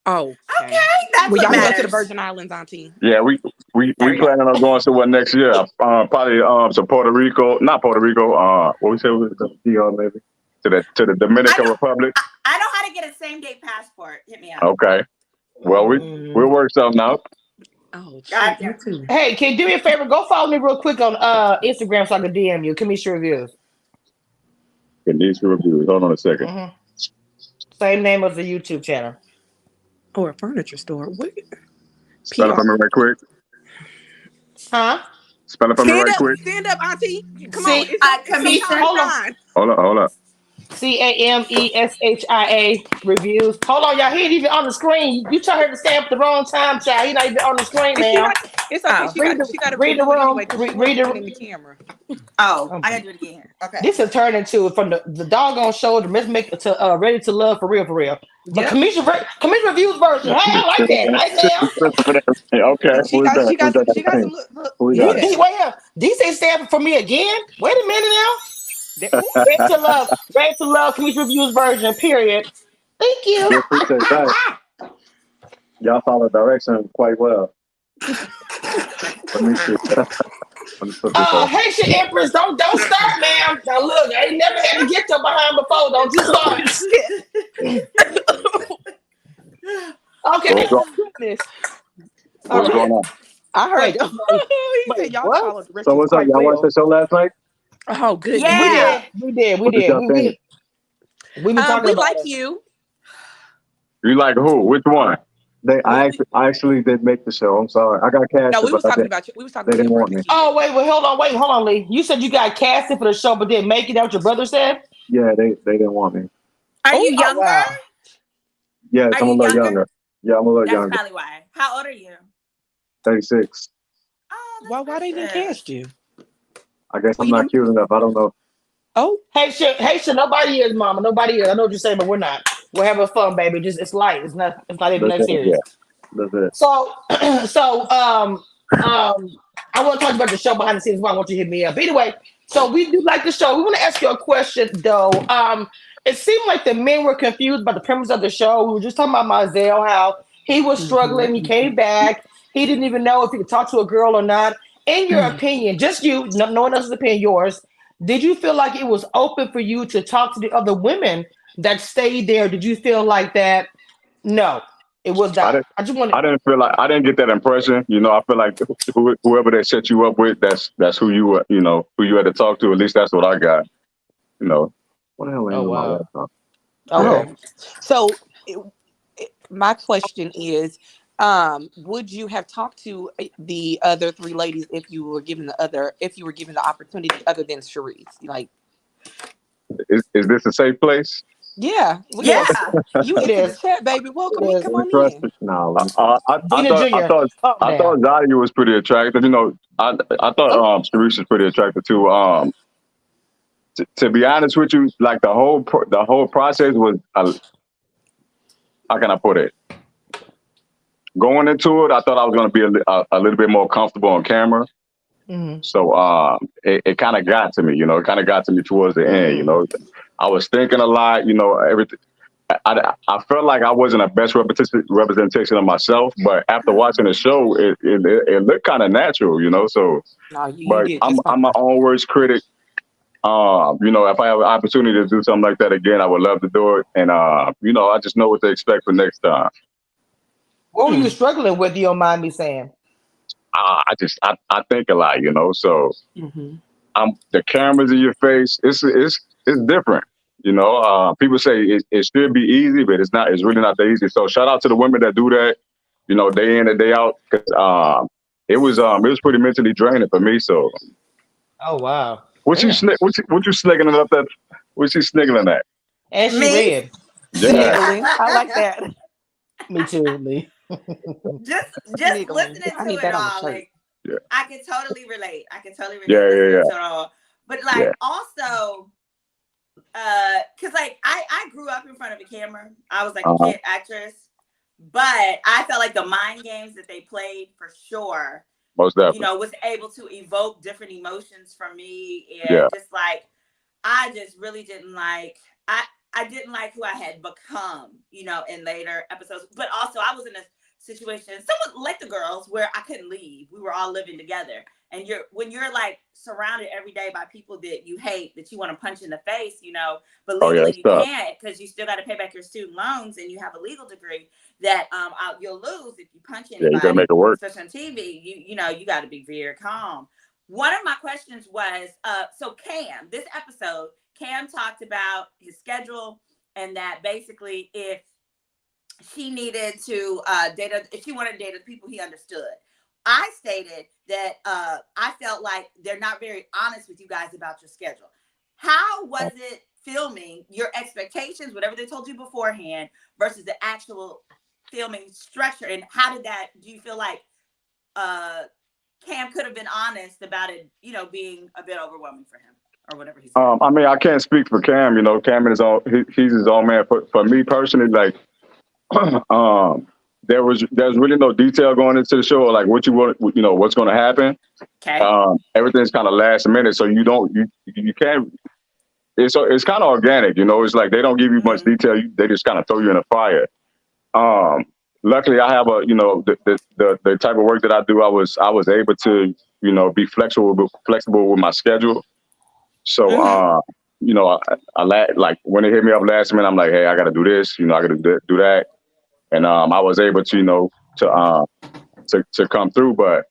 oh. Okay, that's Well, what y'all can go to the matters. Virgin Islands, Auntie. Yeah, we There you go. planning on going somewhere next year. Probably to Puerto Rico, not Puerto Rico. What we say was the maybe to the Dominican Republic. I know how to get a same day passport. Hit me up. Okay. Well, we'll work something out. Oh, Gotcha. me too. Hey, can you do me a favor? Go follow me real quick on Instagram so I can DM you. Kamisha Reviews. These reviews. Hold on a second. Mm-hmm. Same name as the YouTube channel. Or a furniture store. What? Spell it for me right quick. Huh? Spell it for me right quick. Stand up, Auntie. Come See, on. It's Kamisha, hold on. Hold up. CAMESHIA Reviews. Hold on, y'all. He ain't even on the screen. You told her to stay up at the wrong time, child. He not even on the screen now. It's okay. Oh. She got to read the review it room. anyway because she Read wasn't the in the camera. Oh, I gotta do it again. Okay. This is turned into from the doggone show to Make to Ready to Love for real. But Yep. Kamisha Reviews version. Hey, I like that. Right now. Okay. She got some look. You Yeah. wait here. These ain't stamping for me again. Wait a minute now. Ready to Love, Kamisha Reviews version. Period. Thank you. I appreciate that. Y'all follow direction quite well. Let me see. Let me put this on. Haitian Empress, don't start, ma'am. Now look, I ain't never had to get your behind before. Don't you start. Okay. Goodness. What's going on? I heard. Wait, He said y'all what? followed So directions what's up? quite Y'all well. watched the show last night? Oh, goodness. Yeah. We did. What did y'all think? We been talking We about like it. you. You like who? Which one? I actually did make the show. I'm sorry. I got cast. No, we was talking about you. We was talking They about didn't your want birthday. me. Oh, wait, hold on, Lee. You said you got casted for the show, but didn't make it. That what your brother said? Yeah, they didn't want me. Are you younger? Wow. Yes, Are I'm a you little younger? younger. Yeah, I'm a little That's younger. probably why. How old are you? 36. Oh, Why they didn't cast you? I guess I'm not cute enough. I don't know. Oh, Haitian, nobody is, mama. Nobody is. I know what you're saying, but we're not. We're having fun, baby. Just it's light. It's not even that serious. Yeah, that's it. So, I want to talk about the show behind the scenes. Why I want you to hit me up. But anyway, so we do like the show. We want to ask you a question, though. It seemed like the men were confused by the premise of the show. We were just talking about Mazel, how he was struggling. He came back. He didn't even know if he could talk to a girl or not. In your opinion, just you, no one else's opinion, yours. Did you feel like it was open for you to talk to the other women that stayed there? Did you feel like that? No. It was that. I didn't feel like I didn't get that impression. You know, I feel like whoever they set you up with, that's who you who you had to talk to. At least that's what I got. You know. What the hell? Oh wow. Okay. So my question is, would you have talked to the other three ladies if you were given the opportunity other than Sharice? Like, is this a safe place? Yeah. You into the chat, baby. Welcome in. Come on in. No, I thought Zadia was pretty attractive. You know, I thought Sharice was pretty attractive too. To be honest with you, like the whole process was how can I put it? Going into it, I thought I was going to be a little bit more comfortable on camera. Mm-hmm. So it kind of got to me, you know. It kind of got to me towards the end, you know. I was thinking a lot, you know. Everything. I felt like I wasn't a best representation of myself, but after watching the show, it looked kind of natural, you know. So, but I'm my own worst critic. You know, if I have an opportunity to do something like that again, I would love to do it. And you know, I just know what to expect for next time. What were you struggling with? You don't mind me saying? I think a lot, you know. So the cameras in your face. It's different, you know. People say it should be easy, but it's not. It's really not that easy. So shout out to the women that do that, you know, day in and day out. Cause it was pretty mentally draining for me. So. Oh wow. What you sniggling up that? What you sniggling at? And she read. Yeah. I like that. Me too, Lee. just listening to it all, like I can totally relate. Yeah. To it all. But like also, Cause like I grew up in front of a camera. I was like a Uh-huh. kid actress, but I felt like the mind games that they played for sure, Most you definitely. know, was able to evoke different emotions from me, Yeah. and just like I just really didn't like I didn't like who I had become, you know, in later episodes. But also I was in a situation, somewhat like the girls, where I couldn't leave. We were all living together. And when you're like surrounded every day by people that you hate, that you want to punch in the face, you know, but Oh yeah, legally it's you tough. can't because you still got to pay back your student loans and you have a legal degree that you'll lose if you punch Yeah, you gotta make anybody, it work. especially on TV. You know, you got to be very calm. One of my questions was, so Cam, this episode, Cam talked about his schedule and that basically if she needed to date, if she wanted to date other people, he understood. I stated that I felt like they're not very honest with you guys about your schedule. How was it filming your expectations, whatever they told you beforehand, versus the actual filming structure? And how did that, do you feel like uh, Cam could have been honest about it, you know, being a bit overwhelming for him or whatever he said? I mean, I can't speak for Cam. You know, Cam is on. He's his own man. For me personally, like, um, there's really no detail going into the show, like what you want. You know, what's going to happen. Okay. Everything's kind of last minute, so you can't. It's kind of organic. You know, it's like they don't give you much Mm-hmm. detail. They just kind of throw you in the fire. Um, Luckily, I have a the type of work that I do. I was able to be flexible with my schedule. So, Mm-hmm. like when they hit me up last minute, I'm like, hey, I got to do this. I got to do that, and I was able to to come through. But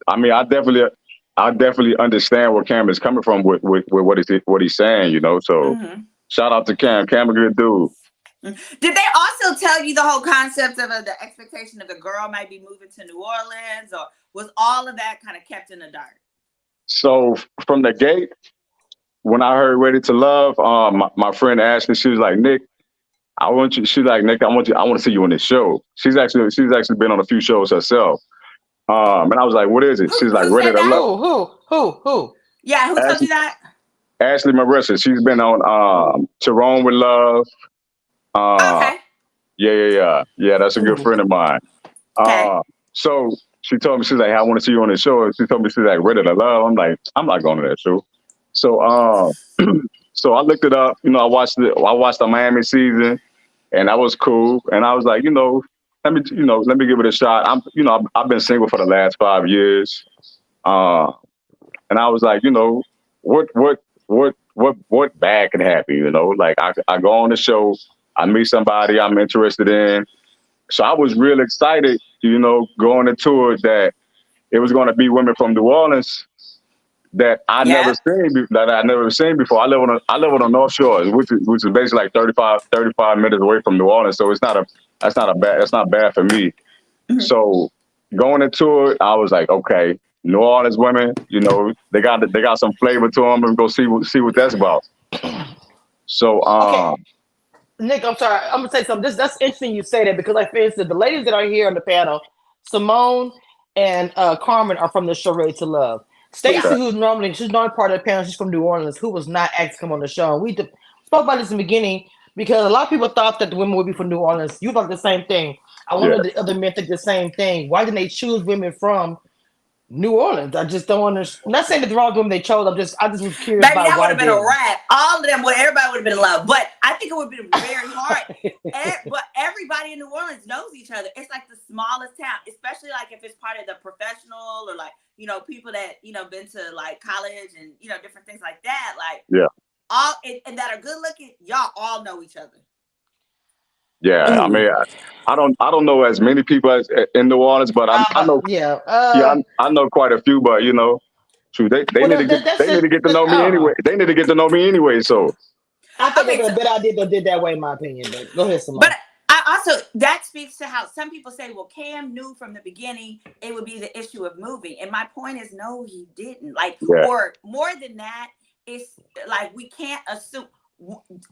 I mean, I definitely understand where Cam is coming from with what he's saying. So Mm-hmm. shout out to Cam. Cam a good dude. Did they also tell you the whole concept of the expectation of the girl might be moving to New Orleans, or was all of that kind of kept in the dark? So from the gate, when I heard "Ready to Love," my friend Ashley, she was like, "Nick, I want you." She's like, "Nick, I want to see you on this show." She's actually been on a few shows herself. And I was like, "What is it?" She's like, Who "Ready said to Love." that? Who? Yeah, who told Ashley, you that? Ashley Marissa. She's been on Tyrone with Love. Uh, Okay. yeah. That's a good Ooh. friend of mine. Okay. So she told me, she's like, "Hey, I want to see you on the show." And she told me, she's like, "Ready to Love." I'm like, I'm not going to that show. So so I looked it up. I watched the Miami season, and that was cool. And I was like, let me give it a shot. I've been single for the last 5 years. Uh, and I was like, what bad can happen? Like I go on the show, I meet somebody I'm interested in. So I was real excited, going into it that it was going to be women from New Orleans Yep. that I never seen before. I live on the North Shore, which is basically like 35 minutes away from New Orleans. So that's not bad for me. Mhm. So going into it, I was like, okay, New Orleans women, they got some flavor to them, and go see what that's about. So Okay, Nick, I'm sorry. I'm gonna say something. That's interesting you say that because, like, for instance, the ladies that are here on the panel, Simone and Carmen are from the show Ready to Love. Yeah. Stacy, she's not part of the panel. She's from New Orleans, who was not asked to come on the show. And we spoke about this in the beginning because a lot of people thought that the women would be from New Orleans. You thought the same thing. I yeah, wonder if the other men think the same thing. Why didn't they choose women from New Orleans? I just don't understand. I'm not saying that the wrong women they chose. I just was curious Baby, about that would why have been a didn't. wrap. All of them, everybody would have been in love. But I think it would have been very hard. But everybody in New Orleans knows each other. It's like the smallest town, especially like if it's part of the professional or like, people that, been to like college and, different things like that. Like yeah, all, and that are good looking, y'all all know each other. yeah. I Ooh. mean, I don't know as many people as in New Orleans, but I know, Yeah. yeah, I know quite a few. But shoot, they Well, need to get that's they need just. to get to I know me don't anyway. know. They need to get to know me anyway. So I think it Okay, would so have been a better idea if they did that way, in my opinion. But go ahead, but Simone. I also, that speaks to how some people say, well, Cam knew from the beginning it would be the issue of moving. And my point is, no, he didn't. Like, yeah, or more than that, it's like we can't assume.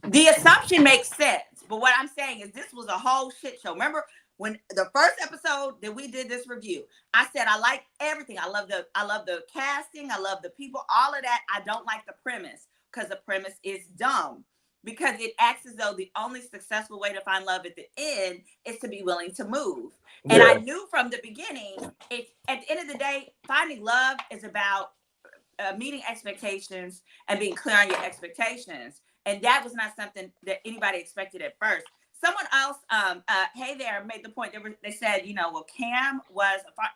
The assumption makes sense. But what I'm saying is this was a whole shit show. Remember when the first episode that we did this review, I said I like everything. I love the casting, I love the people, all of that. I don't like the premise. because the premise is dumb. Because it acts as though the only successful way to find love at the end is to be willing to move. And I knew from the beginning, at the end of the day, finding love is about meeting expectations and being clear on your expectations. And that was not something that anybody expected at first. Someone else, hey there, made the point. They said, well, Cam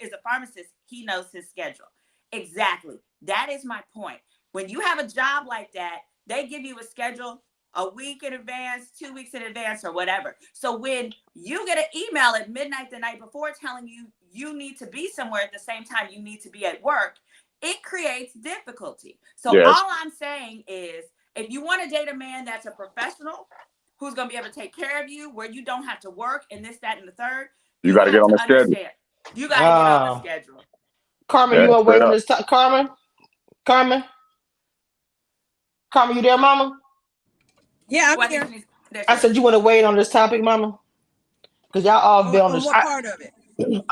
is a pharmacist. He knows his schedule. Exactly. That is my point. When you have a job like that, they give you a schedule a week in advance, 2 weeks in advance, or whatever. So when you get an email at midnight the night before telling you you need to be somewhere at the same time you need to be at work, it creates difficulty. So all I'm saying is, if you want to date a man that's a professional, who's going to be able to take care of you, where you don't have to work and this, that, and the third, you got to get on the schedule. You got to get on the schedule. Carmen, you want to wait on this time? Carmen, you there, Mama? Yeah, I'm here. I said you want to wait on this topic, Mama? Because y'all all been on this. What part of it?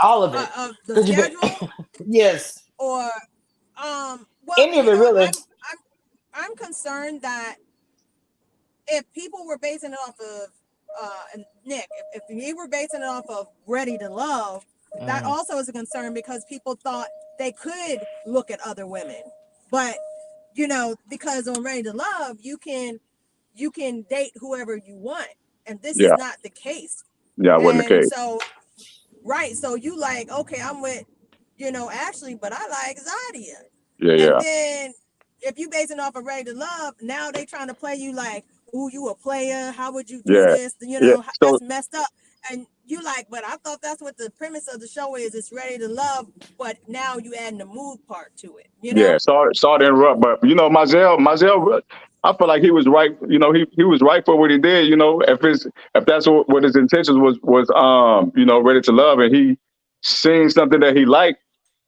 All of it. Of the schedule? Yes. Or, well, any of it, really. I'm concerned that if people were basing it off of, Nick, if you were basing it off of Ready to Love, that also is a concern because people thought they could look at other women. But, because on Ready to Love, you can date whoever you want. And this is not the case. Yeah, it wasn't the case. So, right. So you like, okay, I'm with, Ashley, but I like Zadia. Yeah. And then if you basing off of Ready to Love, now they trying to play you like, ooh, you a player. How would you do this? That's messed up. And you like, but I thought that's what the premise of the show is. It's Ready to Love, but now you adding the move part to it. Yeah, sorry to interrupt, but Mazel, I feel like he was right. He was right for what he did. If that's what his intentions was, Ready to Love, and he seen something that he liked.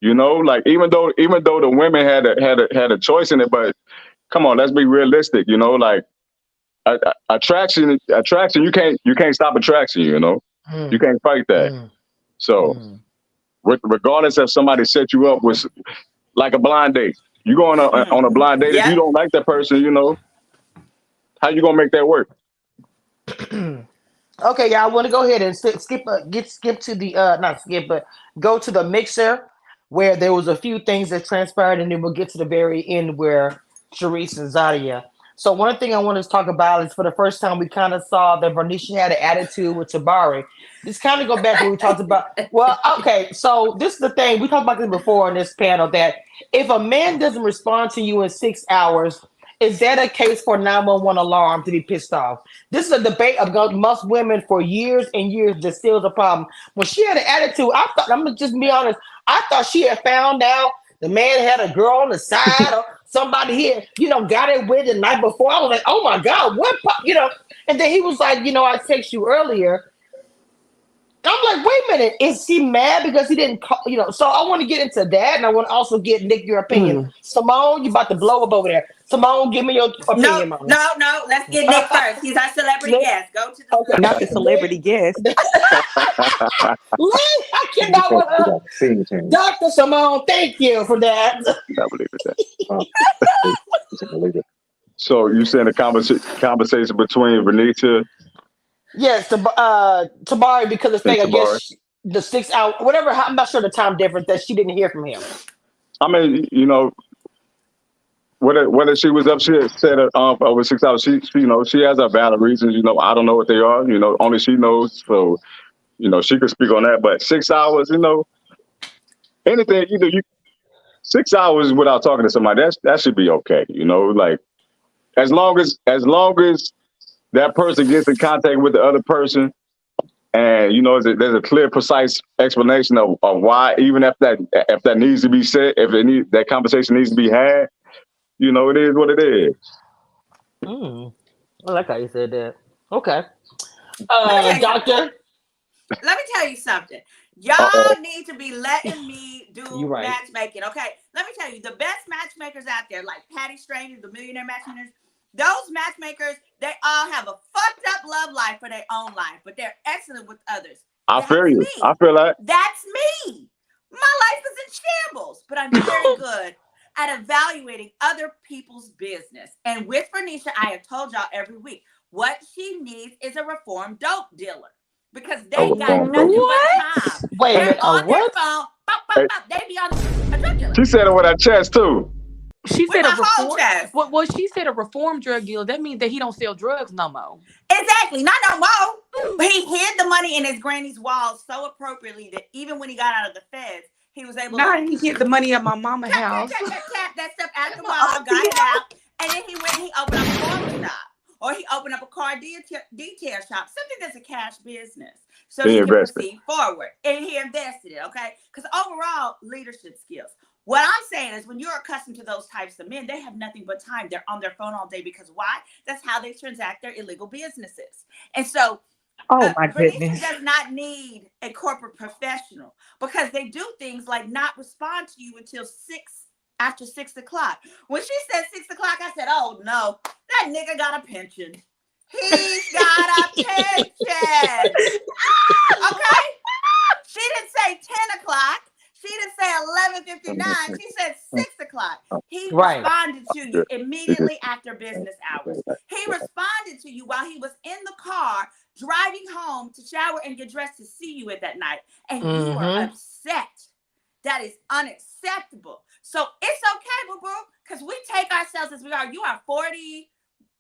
Like even though the women had a choice in it, but come on, let's be realistic. Like attraction, you can't stop attraction. You can't fight that. So regardless if somebody set you up with like a blind date, you go on a blind date. If you don't like that person, how you gonna make that work? Okay, y'all want to go ahead and skip to the not skip, but go to the mixer where there was a few things that transpired, and then we'll get to the very end where Sharice and Zadia. So one thing I want to talk about is for the first time we kind of saw that Bernicia had an attitude with Tabari. This kind of go back to what we talked about. Well, okay, so this is the thing. We talked about this before on this panel that if a man doesn't respond to you in 6 hours, is that a case for 911 alarm to be pissed off? This is a debate about most women for years and years that still is a problem. When she had an attitude, I thought, I'm going to just be honest, I thought she had found out the man had a girl on the side or somebody here, got it with the night before. I was like, oh my God, what, and then he was like, I text you earlier. I'm like, wait a minute, is she mad because he didn't call, so I want to get into that, and I want to also get, Nick, your opinion. Simone, you about to blow up over there. Simone, give me your opinion, Mama. No, let's get Nick first. He's our celebrity guest. Go to the not the celebrity guest. I cannot with her. Dr. Simone, thank you for that. I believe it. So you saying the conversation between Renita? Yes, Tabari, because the thing, I guess the 6 hour, whatever, I'm not sure the time difference that she didn't hear from him. I mean, whether she was up, she said over 6 hours. She has her valid reasons. I don't know what they are. Only she knows. So, she could speak on that. But 6 hours, anything 6 hours without talking to somebody, that should be okay. Like as long as that person gets in contact with the other person, and there's a clear, precise explanation of why, even if that needs to be said, that conversation needs to be had, it is what it is. I like how you said that. Okay, doctor. Let me tell you something. Y'all need to be letting me do matchmaking. Okay, let me tell you, the best matchmakers out there, like Patty Stranger, the millionaire matchmakers. Those matchmakers, they all have a fucked up love life for their own life, but they're excellent with others. I feel you. I feel that. That's me. My life is in shambles, but I'm very good at evaluating other people's business. And with Bernicia, I have told y'all every week, what she needs is a reformed dope dealer because they got nothing but time. Wait a They're minute. on their What? phone. They be on a drug dealer. She said it with her chest too. She With said a my whole reform. chest. Well, she said a reformed drug dealer. That means that he don't sell drugs no more. Exactly. Not no more. But he hid the money in his granny's walls so appropriately that even when he got out of the feds, he was able Nah, to he hid the money at my mama's house. tap that stuff out the wall, got it out, and then he opened up a farm shop. Or he opened up a car detail shop, something that's a cash business. So he can proceed forward. And he invested it, okay? Because overall, leadership skills. What I'm saying is when you're accustomed to those types of men, they have nothing but time. They're on their phone all day because why? That's how they transact their illegal businesses. And so my goodness. does not need a corporate professional because they do things like not respond to you until after 6 o'clock. When she said 6 o'clock, I said, oh no, that nigga got a pension. He's got a pension. Okay? She didn't say 10 o'clock. She didn't say 11:59. She said 6 o'clock. He responded to you immediately after business hours. He responded to you while he was in the car driving home to shower and get dressed to see you at that night. And you are upset. That is unacceptable. So it's okay, boo-boo, because we take ourselves as we are. You are 40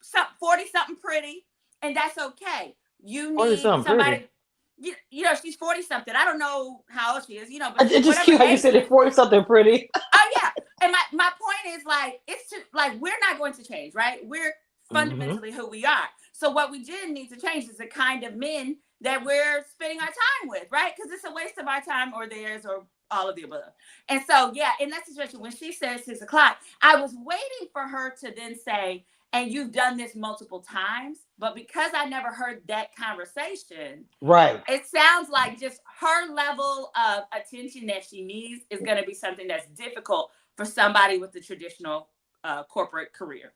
something pretty, and that's okay. You need somebody. You know, she's 40 something. I don't know how old she is, you know, but it's just cute how you said it 40 something pretty. Oh yeah. And my point is like, we're not going to change, right? We're fundamentally who we are. So what we did need to change is the kind of men that we're spending our time with, right? Because it's a waste of our time or theirs or all of the above. And so, yeah, in that situation, when she said 6 o'clock, I was waiting for her to then say, and you've done this multiple times, but because I never heard that conversation, it sounds like just her level of attention that she needs is going to be something that's difficult for somebody with the traditional corporate career.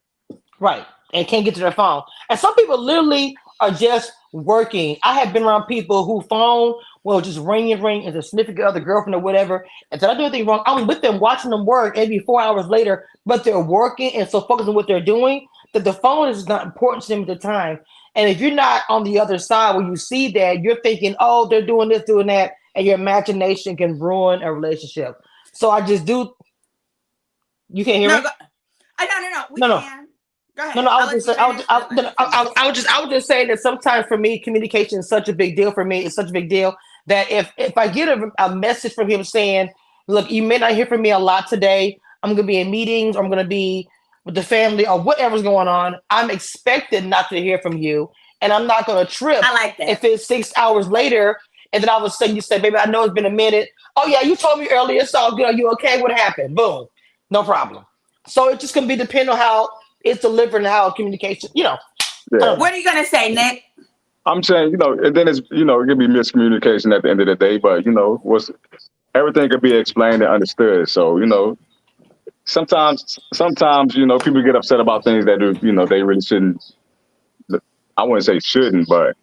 Right. And can't get to their phone. And some people literally are just working. I have been around people who phone will just ring as a significant other, girlfriend or whatever. And did I do anything wrong? I'm with them watching them work maybe 4 hours later, but they're working and so focused on what they're doing that the phone is not important to them at the time. And if you're not on the other side where you see that, you're thinking, oh, they're doing this, doing that, and your imagination can ruin a relationship. So I just do. You can't hear me? No. We can. Go ahead. No, I was just saying that sometimes for me, communication is such a big deal for me. It's such a big deal that if I get a message from him saying, look, you may not hear from me a lot today. I'm going to be in meetings or I'm going to be with the family or whatever's going on. I'm expected not to hear from you. And I'm not going to trip. I like that. If it's 6 hours later and then all of a sudden you say, baby, I know it's been a minute. Oh yeah, you told me earlier. It's all good. Are you okay? What happened? Boom. No problem. So it's just going to be depending on how it's delivered and how communication, you know. Yeah. What are you going to say, Nick? I'm saying, and then it's, it could be miscommunication at the end of the day, but, everything could be explained and understood. So, sometimes, people get upset about things that, they really shouldn't. I wouldn't say shouldn't, but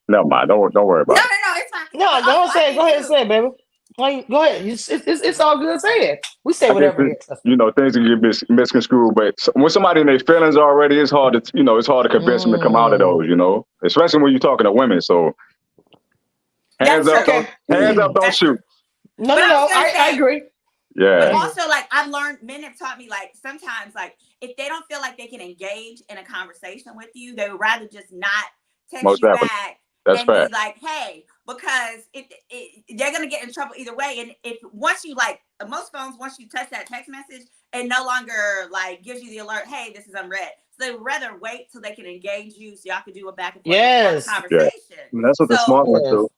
never mind. Don't worry about it. No, it's fine. No, don't say it. Go ahead and say it, baby. Go ahead. It's all good. Say it. We say whatever it is. Things can get misconstrued, but when somebody in their feelings already, it's hard to, it's hard to convince them to come out of those, especially when you're talking to women. So hands up, don't shoot. No. I agree. Yeah. But also, like, I've learned, men have taught me, like, sometimes, like, if they don't feel like they can engage in a conversation with you, they would rather just not text you back. That's and fair. Be like, hey, because they're gonna get in trouble either way. And if once you most phones, once you touch that text message, it no longer gives you the alert, hey, this is unread. So they would rather wait till they can engage you, so y'all can do a back and forth conversation. Yeah. That's what the smart ones do.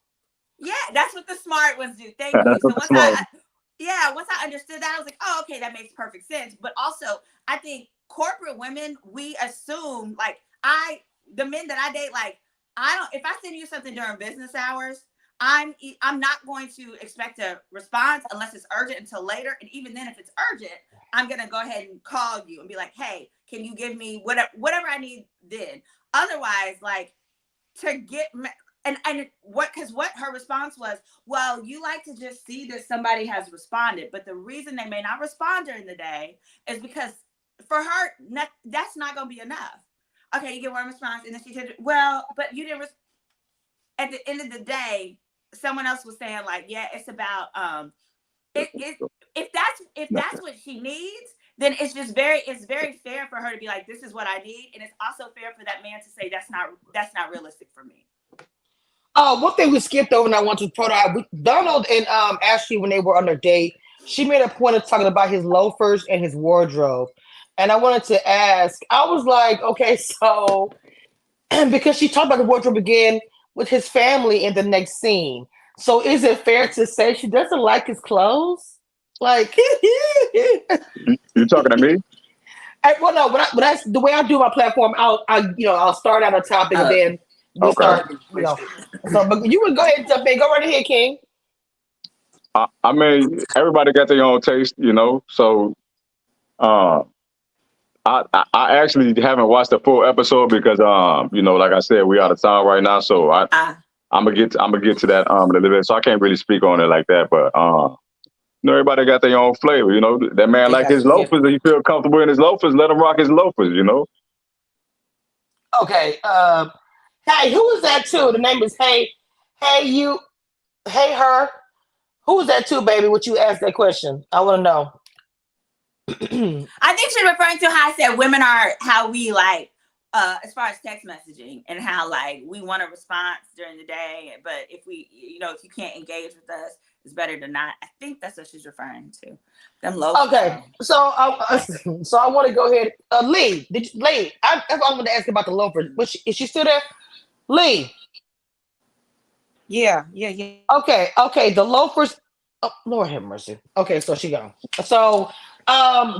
Yeah, that's what the smart ones do. Thank you. So once I understood that, I was like, oh, okay, that makes perfect sense. But also, I think corporate women, we assume the men that I date, if I send you something during business hours, I'm not going to expect a response unless it's urgent until later. And even then, if it's urgent, I'm going to go ahead and call you and be like, hey, can you give me whatever I need then? Otherwise, and what her response was, well, you like to just see that somebody has responded, but the reason they may not respond during the day is because for her, that's not going to be enough. Okay, you get one response, and then she said, well, but you didn't. At the end of the day, someone else was saying like, yeah, it's about if that's what she needs, then it's very fair for her to be like, this is what I need, and it's also fair for that man to say that's not realistic for me. One thing we skipped over, and I want to point out, Donald and Ashley, when they were on their date, she made a point of talking about his loafers and his wardrobe, and I wanted to ask. I was like, okay, so because she talked about the wardrobe again with his family in the next scene. So is it fair to say she doesn't like his clothes? Like, You talking to me? well, no. When I the way I do my platform, I'll start out a topic and then we Okay. start. So, but you would go ahead and jump in. Go right ahead, King. I mean, everybody got their own taste, So, uh, I actually haven't watched the full episode because, like I said, we out of town right now. So I'm gonna get to that in a little bit. So I can't really speak on it like that, but everybody got their own flavor. That man like his loafers. If he feel comfortable in his loafers, let him rock his loafers. Okay. Hey, who is that too? The name is Hey You, Hey Her. Who is that too, baby? What you asked that question? I want to know. I think she's referring to how I said women are how we like as far as text messaging and how like we want a response during the day, but if you can't engage with us, it's better to not. I think that's what she's referring to. Them low. Okay, so I want to go ahead. Lee, Lee? I'm going to ask about the loafers. Is she still there? Lee. Yeah. Okay. The loafers. Oh, Lord have mercy. Okay, so she gone. So,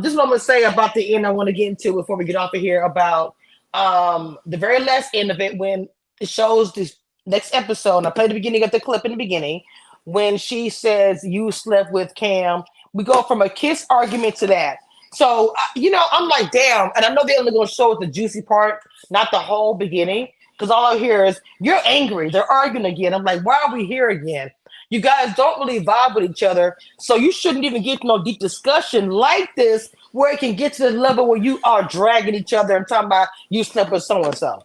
this is what I'm gonna say about the end. I want to get into before we get off of here about the very last end of it when it shows this next episode. And I played the beginning of the clip in the beginning when she says you slept with Cam. We go from a kiss argument to that. So I'm like, damn. And I know they're only gonna show us the juicy part, not the whole beginning. Because all I hear is, you're angry. They're arguing again. I'm like, why are we here again? You guys don't really vibe with each other. So you shouldn't even get no deep discussion like this where it can get to the level where you are dragging each other and talking about you slept with so-and-so.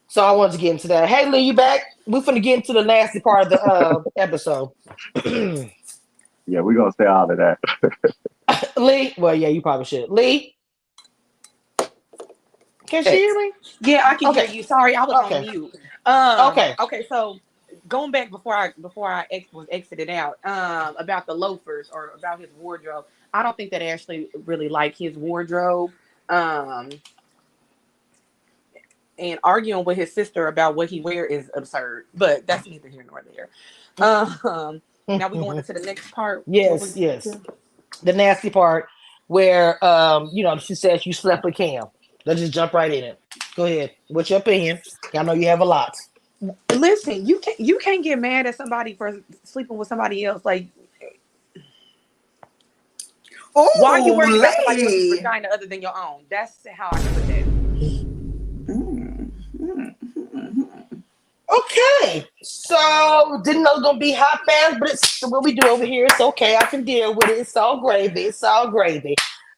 So I wanted to get into that. Hey, Lee, you back? We're finna get into the nasty part of the episode. Yeah, we're going to stay out of that. Lee? Well, yeah, you probably should. Lee? Can she hear me? Yeah, I can hear you. Sorry, I was on mute. Okay. So going back before I was exited out about the loafers or about his wardrobe, I don't think that Ashley really liked his wardrobe. And arguing with his sister about what he wear is absurd, but that's neither here nor there. Now we going into the next part. Yes. The nasty part where she says you slept with Cam. Let's just jump right in it. Go ahead. What's your opinion? I know you have a lot. Listen, you can't get mad at somebody for sleeping with somebody else. Like, why are you worried about somebody else's vagina other than your own? That's how I put that. Okay, so didn't know it was gonna be hot fast, but it's what we do over here. It's okay. I can deal with it. It's all gravy.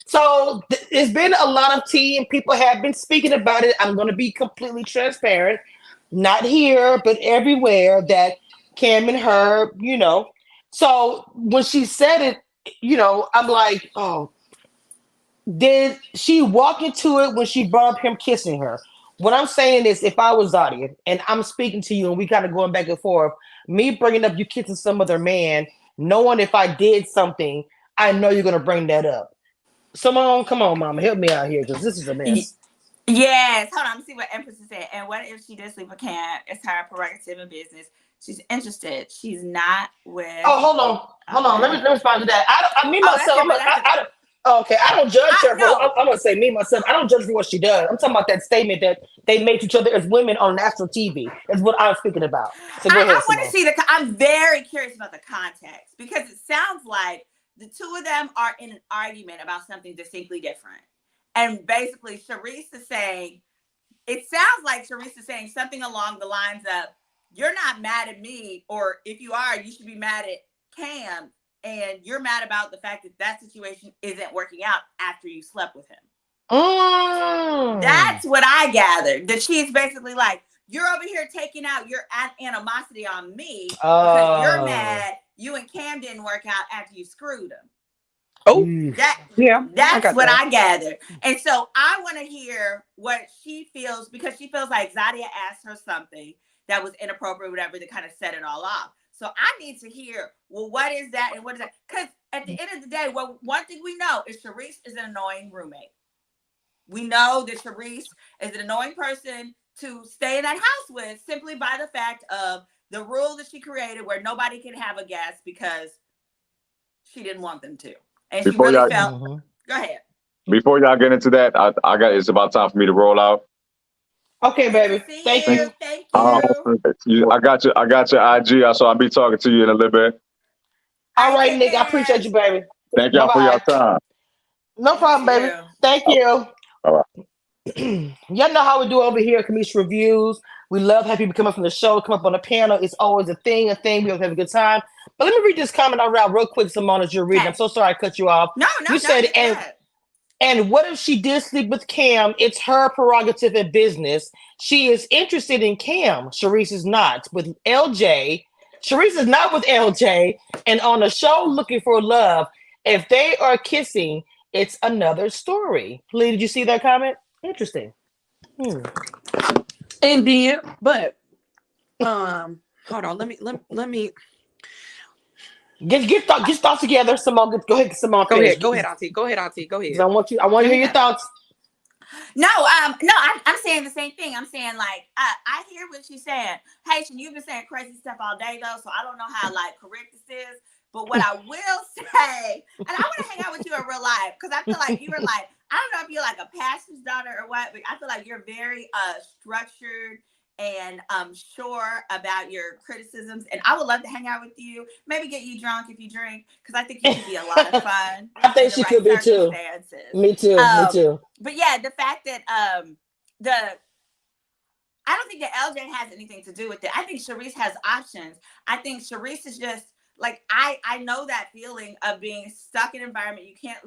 So it's been a lot of tea, and people have been speaking about it. I'm gonna be completely transparent. Not here, but everywhere that Cam and her, So when she said it, I'm like, oh, did she walk into it when she brought up him kissing her? What I'm saying is, if I was Zadia and I'm speaking to you and we kind of going back and forth, me bringing up you kissing some other man, knowing if I did something, I know you're going to bring that up. Simone, come on, mama, help me out here because this is a mess. Yes. Hold on. Let's see what Empress said. And what if she did sleep with Cam? It's her prerogative in business. She's interested. She's not with. Oh, hold on. Let me respond to that. I don't judge her. I'm gonna say me myself. I don't judge for what she does. I'm talking about that statement that they made to each other as women on national TV. Is what I'm speaking about. So go ahead. I want to see I'm very curious about the context because it sounds like the two of them are in an argument about something distinctly different. And basically, Charisse is saying, it sounds like Charisse is saying something along the lines of, you're not mad at me, or if you are, you should be mad at Cam, and you're mad about the fact that that situation isn't working out after you slept with him. That's what I gathered. That she's basically like, you're over here taking out your animosity on me because you're mad you and Cam didn't work out after you screwed him. Oh, That's what I gathered. And so I want to hear what she feels, because she feels like Zadia asked her something that was inappropriate, whatever, to kind of set it all off. So I need to hear, well, what is that and what is that? Because at the end of the day, well, one thing we know is Sharice is an annoying roommate. We know that Sharice is an annoying person to stay in that house with, simply by the fact of the rule that she created where nobody can have a guest because she didn't want them to. And she really felt, go ahead. Before y'all get into that, I got, it's about time for me to roll out. Okay, baby. Thank you. Thank you. I got your IG, so I'll be talking to you in a little bit. All right, Nick. I appreciate you, baby. Thank y'all for your time. No problem, baby. Thank you. All right. Y'all know how we do over here at Kamish Reviews. We love having people come up from the show, come up on the panel. It's always a thing. We always have a good time. But let me read this comment around real quick, Simone, as you're reading. I'm so sorry I cut you off. No. You said, and what if she did sleep with Cam? It's her prerogative and business. She is interested in Cam. Sharice is not. With LJ, Sharice is not with LJ and on a show looking for love. If they are kissing, it's another story. Lee, did you see that comment? Interesting. Indeed, but hold on. Let me get thoughts together. Simone, go ahead, Simone. Go ahead, Auntie. Go ahead. I want to hear your thoughts. No, I'm saying the same thing. I'm saying, like, I hear what she's saying. Haitian, you've been saying crazy stuff all day though, so I don't know how like correct this is. But what I will say, and I want to hang out with you in real life, because I feel like you were like, I don't know if you're like a pastor's daughter or what, but I feel like you're very structured and sure about your criticisms. And I would love to hang out with you, maybe get you drunk if you drink, because I think you could be a lot of fun. I think she could be too. Me too. But yeah, the fact that I don't think that LJ has anything to do with it. I think Sharice has options. I think Sharice is just like, I know that feeling of being stuck in an environment you can't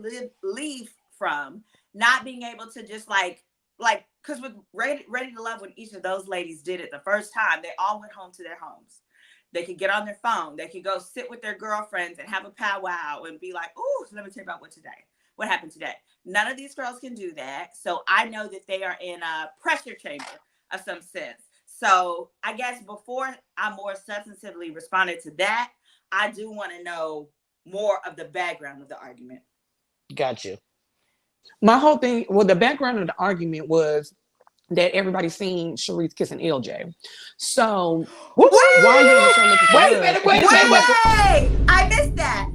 leave from, not being able to just like, because with Ready to Love, when each of those ladies did it the first time, they all went home to their homes. They could get on their phone. They could go sit with their girlfriends and have a powwow and be like, "Ooh, let me tell you about what happened today." None of these girls can do that. So I know that they are in a pressure chamber of some sense. So I guess before I more substantively responded to that, I do want to know more of the background of the argument. Got you. My whole thing, well, the background of the argument was that everybody's seen Sharice kissing LJ. So why you on the show looking for love? Wait! I missed that.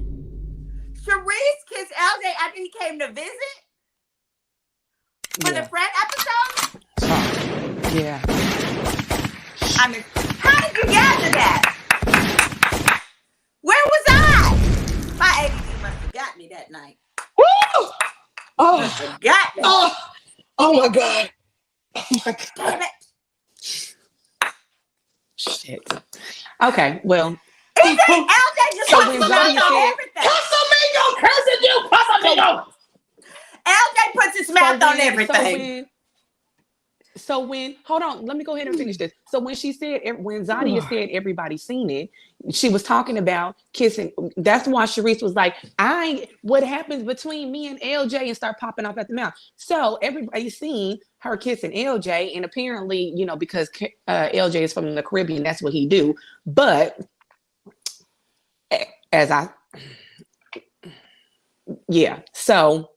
Sharice kissed LJ after he came to visit for the friend episode. Yeah. I mean, how did you gather that? Where was I? My ADD must have got me that night. Woo! Oh, got me. Oh my God. Oh my God. Damn it. Shit. Okay, well. LJ just so when Zadia said, Casamigo. LJ puts his mouth on everything. So when, hold on, let me go ahead and finish this. So when Zadia said everybody's seen it, she was talking about kissing. That's why Sharice was like, what happens between me and LJ, and start popping off at the mouth. So everybody's seen her kissing LJ, and apparently, because LJ is from the Caribbean, that's what he do. But so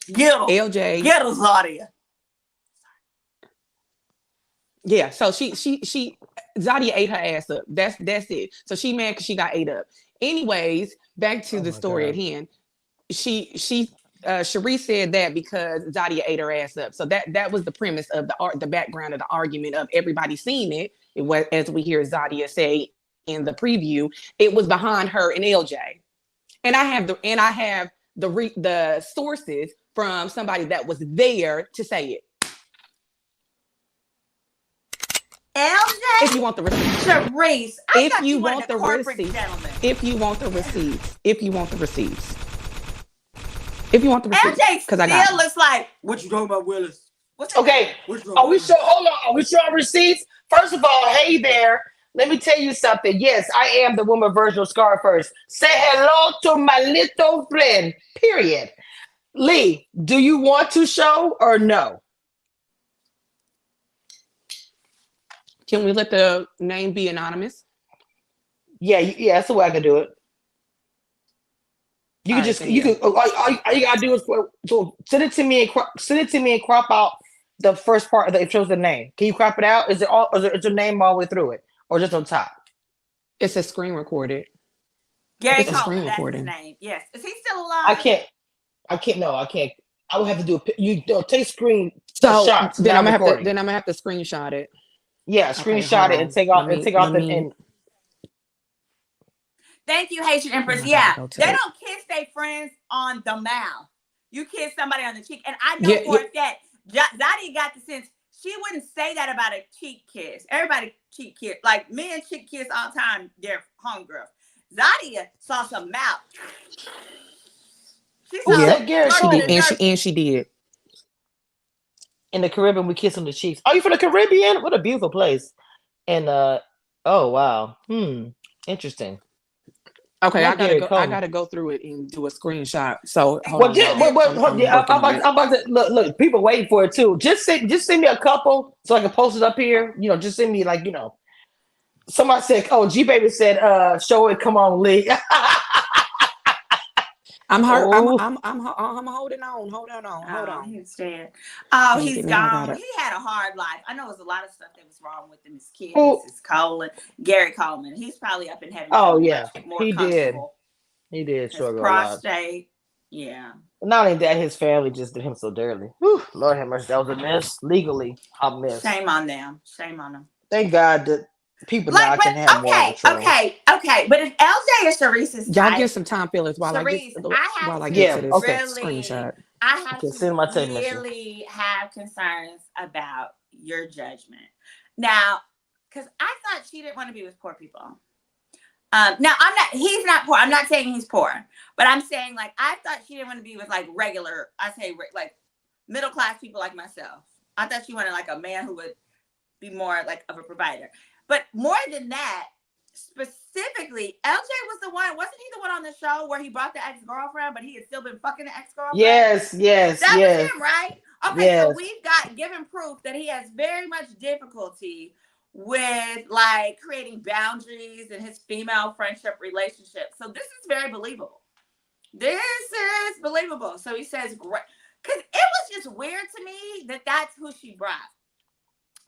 LJ, get us, Zadia. Yeah, so she Zadia ate her ass up. That's it. So she mad because she got ate up. Anyways, back to the story at hand. Sharice said that because Zadia ate her ass up. So that was the premise of the background of the argument of everybody seeing it. It was, as we hear Zadia say in the preview, it was behind her and LJ. And I have the sources from somebody that was there to say it. LJ? If you want the receipts. Sharice, I If thought you wanted want a the corporate receipts. gentleman. If you want the receipts. If you want the receipts. If you want the receipts. LJ Because I got still looks like, what you talking about, Willis? What's that? Okay. Are we sure? Hold on. Are we sure on receipts? First of all, hey there. Let me tell you something. Yes, I am the woman version of Scar first. Say hello to my little friend. Period. Lee, do you want to show or no? Can we let the name be anonymous? Yeah, that's the way I can do it. You can just you can all you gotta do is send it to me and crop out the first part that it shows the name. Can you crop it out? Is it your name all the way through it, or just on top? It's a screen recorded. Gary It's a screen Coleman, that's recording. his name. Yes. Is he still alive? I can't. No, I can't. I would have to do take screen So shots. then I'm gonna have to screenshot it. Yeah, screenshot it and take off the end. Thank you, Haitian Empress. Yeah, they don't kiss their friends on the mouth. You kiss somebody on the cheek, and I know for a fact Zadie got the sense she wouldn't say that about a cheek kiss. Everybody cheek kiss, like men cheek kiss all the time. They're homegirls. Zadie saw some mouth. She did. In the Caribbean, we kiss on the cheeks. Are you from the Caribbean? What a beautiful place. And oh wow, interesting. Okay, I gotta go through it and do a screenshot. So I'm about to look. People waiting for it too. Just send me a couple so I can post it up here. Just send me Somebody said, "Oh, G Baby said, show it. Come on, Lee." I'm hurt. I'm holding on. Hold on. He's dead. Oh, he's gone. He had a hard life. I know there's a lot of stuff that was wrong with him. His kids, his colon, Gary Coleman. He's probably up in heaven. Oh yeah, he did. He did. His prostate. Yeah. Not only that, his family just did him so dirty. Whew, Lord have mercy. That was a miss. Legally, a miss. Shame on them. Thank God that people now can have more control. Okay. But if LJ or Sharice's y'all get some time fillers while I get to this screenshot. I have to really have concerns about your judgment. Now, because I thought she didn't want to be with poor people. Now he's not poor. I'm not saying he's poor, but I'm saying I thought she didn't want to be with regular, middle class people like myself. I thought she wanted a man who would be more of a provider. But more than that, specifically, LJ was the one. Wasn't he the one on the show where he brought the ex-girlfriend, but he had still been fucking the ex-girlfriend? Yes. That was him, right? Okay, yes. So we've got given proof that he has very much difficulty with creating boundaries in his female friendship relationship. So this is very believable. So he says, great. Because it was just weird to me that that's who she brought.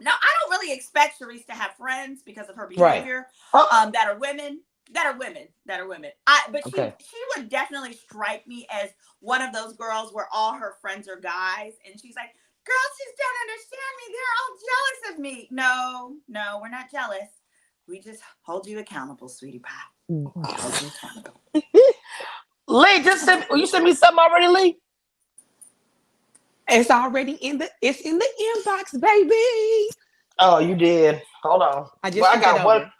Now, I don't really expect Sharice to have friends because of her behavior. Right. That are women. But she would definitely strike me as one of those girls where all her friends are guys, and she's like, "Girls just don't understand me. They're all jealous of me." No, we're not jealous. We just hold you accountable, sweetie pie. Hold you accountable. Lee, you sent me something already, Lee? It's already in the inbox, baby. Oh, you did. Hold on. I got one.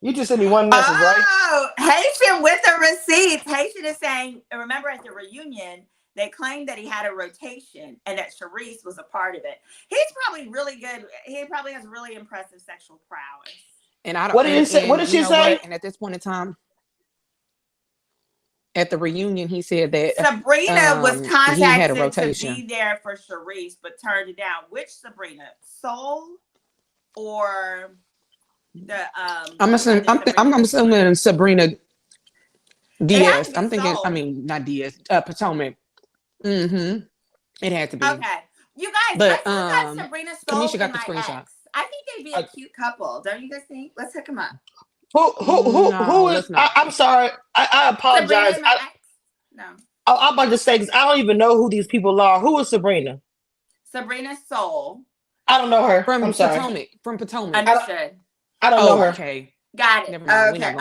You just sent me one message, right? Oh, Haitian with the receipts. Haitian is saying, remember at the reunion, they claimed that he had a rotation and that Sharice was a part of it. He's probably really good. He probably has really impressive sexual prowess. And I don't. What did she say? And at this point in time, at the reunion, he said that Sabrina was contacted to be there for Sharice, but turned it down. Which Sabrina? Soul or the I'm assuming Sabrina Diaz. I'm thinking. Soul. I mean, not Diaz. Potomac. Mm-hmm. It had to be. Okay, you guys. But got Sabrina Soul. Kamisha got the screenshot. Ex. I think they'd be a cute couple. Don't you guys think? Let's hook them up. Who is? I'm sorry. I apologize. No. I'm about to say because I don't even know who these people are. Who is Sabrina? Sabrina Soul. I don't know her. From Potomac. Understood. I don't know her. Okay. Got it. Never mind. Okay.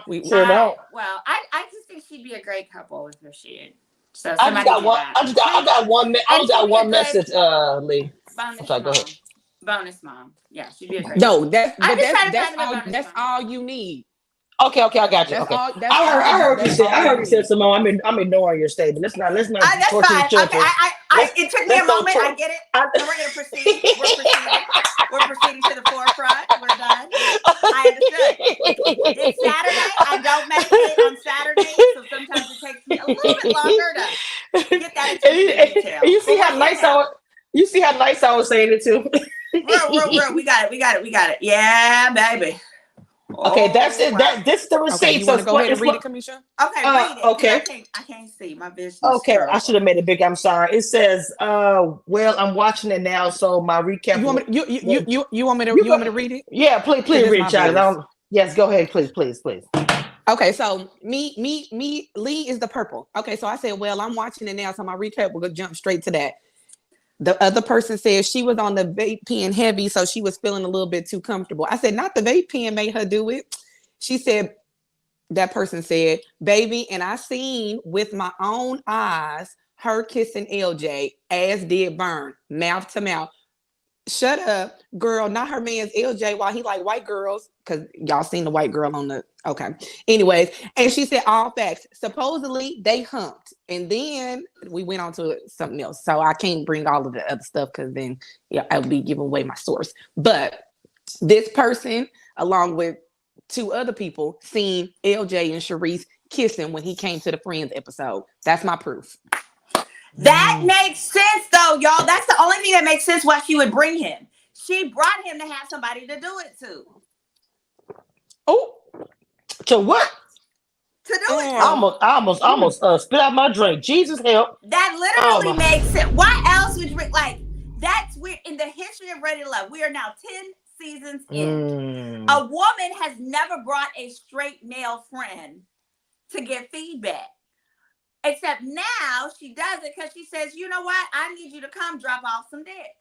We don't. Well, I just think she'd be a great couple with her shit. So I just got one message, Lee. I'm sorry, go ahead. Bonus mom. Yeah, she'd be a great. No, mom. I'm just trying to that's find the all. bonus That's mom. all you need. Okay, I got you. That's Okay, all. I heard you That's say. I all heard you you say, need. Simone. I'm ignoring your statement. Let's not That's torture the fine. Okay, children. it took me a moment. I get it. I, And we're gonna proceed. We're proceeding. We're proceeding to the forefront. We're done. I understood. It's Saturday. I don't meditate on Saturdays, so sometimes it takes me a little bit longer to get that attention to detail. And you see how nice I was saying it too. Real. We got it. Yeah, baby. Okay, that's it. Wow. This is the receipt. Okay, you want to go ahead and read it, Kamisha? Okay, read it. Okay. I can't see. My vision. Okay, I should have made it big. I'm sorry. It says, well, I'm watching it now, so my recap. You want me to read it? Yeah, please read, Charlie. Yes, go ahead, please. Okay, so me, Lee is the purple. Okay, so I said, well, I'm watching it now, so my recap will jump straight to that. The other person said she was on the vape pen heavy, so she was feeling a little bit too comfortable. I said, not the vape pen made her do it. She said, that person said, baby, and I seen with my own eyes her kissing LJ, as did Vern, mouth to mouth. Shut up, girl, not her man's LJ while he like white girls, because y'all seen the white girl on the, okay. Anyways, and she said all facts. Supposedly they humped. And then we went on to something else. So I can't bring all of the other stuff because then I'll be giving away my source. But this person, along with two other people, seen LJ and Sharice kissing when he came to the Friends episode. That's my proof. That makes sense, though, y'all. That's the only thing that makes sense why she would bring him. She brought him to have somebody to do it to. Oh, to what? To do it. I almost spit out my drink. Jesus help. That literally makes sense. Why else would you like? That's weird. In the history of Ready to Love, we are now 10 seasons in. A woman has never brought a straight male friend to get feedback. Except now she does it because she says, you know what? I need you to come drop off some dick.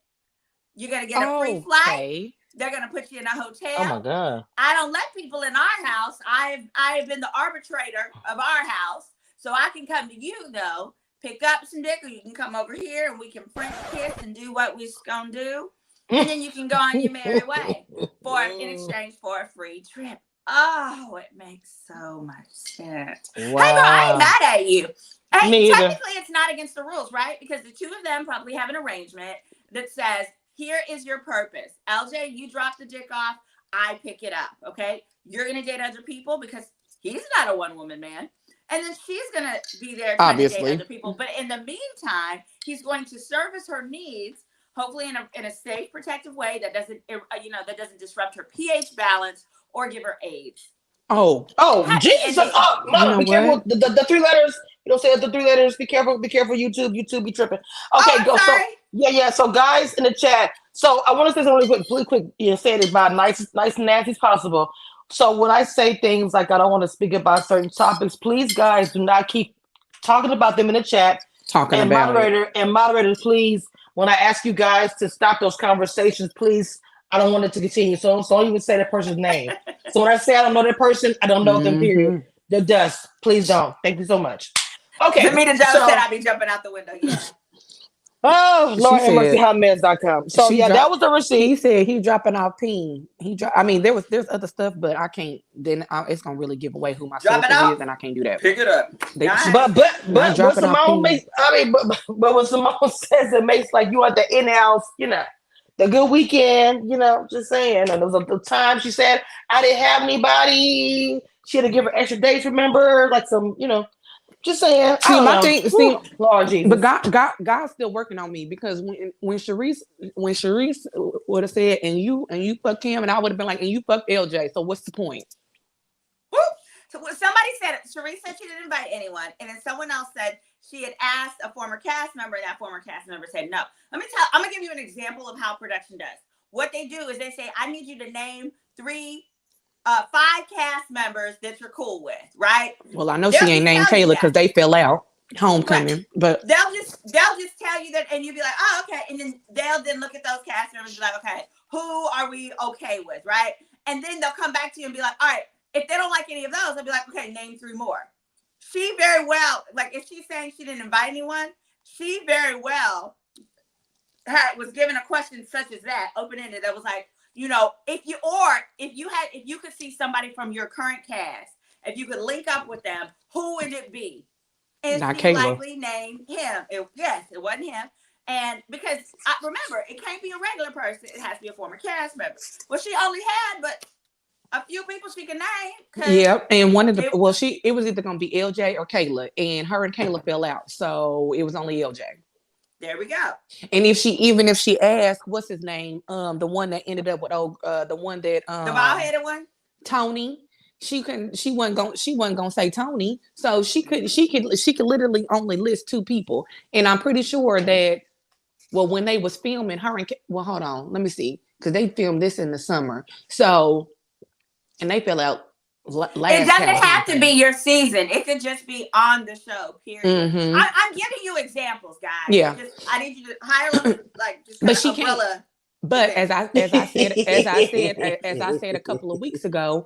You're going to get a free flight. They're going to put you in a hotel. Oh, my God. I don't let people in our house. I've been the arbitrator of our house. So I can come to you, though, pick up some dick, or you can come over here and we can French kiss and do what we're going to do. And then you can go on your merry way in exchange for a free trip. Oh, it makes so much sense. Wow. Hey, girl, I ain't mad at you. Hey, technically, it's not against the rules, right? Because the two of them probably have an arrangement that says, here is your purpose. LJ, you drop the dick off. I pick it up, okay? You're going to date other people because he's not a one-woman man. And then she's going to be there trying to date other people. But in the meantime, he's going to service her needs, hopefully in a safe, protective way that doesn't, that doesn't disrupt her pH balance or give her AIDS. Oh, Jesus! Oh, mama, be careful. The three letters. You don't say the three letters. Be careful. YouTube be tripping. Okay, go. Sorry. So yeah. So guys in the chat. So I want to say something really quick. Say it about nice and nasty as possible. So when I say things like I don't want to speak about certain topics, please, guys, do not keep talking about them in the chat. Moderators, please. When I ask you guys to stop those conversations, please. I don't want it to continue. So don't even say that person's name. So when I say I don't know that person, I don't know them, period. The dust. Please don't. Thank you so much. Okay. Tamina Jones said I'd be jumping out the window. Yeah. Oh, Lord have mercy, hotmeds.com. So that was the receipt. He said he dropping off peen. I mean, there's other stuff, but I can't. Then it's gonna really give away who my source is, and I can't do that. Pick it up. But Simone makes. But when Simone says it makes like you at the in-house, the good weekend, just saying. And there was a time she said I didn't have anybody. She had to give her extra dates. Remember, like some, just saying. Lord Jesus. But God's still working on me because when Sharice would have said and you fuck him, and I would have been like, and you fuck LJ. So what's the point? Woo! So somebody said Sharice said she didn't invite anyone, and then someone else said she had asked a former cast member, and that former cast member said no. I'm gonna give you an example of how production does. What they do is they say, I need you to name 5 cast members that you're cool with, right? Well, I know she ain't named Taylor because they fell out. Homecoming, right. But they'll just tell you that, and you'll be like, oh, okay. And then they'll look at those cast members and be like, okay, who are we okay with, right? And then they'll come back to you and be like, all right, if they don't like any of those, they'll be like, okay, name 3 more. She very well, like if she's saying she didn't invite anyone, she very well was given a question such as that, open-ended, that was like, if you could see somebody from your current cast, if you could link up with them, who would it be? And Not she Kayla. likely named him. Yes, it wasn't him. And because remember, it can't be a regular person; it has to be a former cast member. Well, she only had but a few people she can name. Yep, and one of the it was either gonna be LJ or Kayla, and her and Kayla fell out, so it was only LJ. There we go. And if she asked, what's his name, the one that ended up with the one that the bald-headed one, Tony. She wasn't gonna say Tony, so she could literally only list two people, and I'm pretty sure that when they was filming her and hold on, let me see, because they filmed this in the summer, so and they fell out. Last it doesn't have to be your season. It could just be on the show. Period. Mm-hmm. I'm giving you examples, guys. Yeah. I need you to hire just but she umbrella. Can't. But as I said a couple of weeks ago,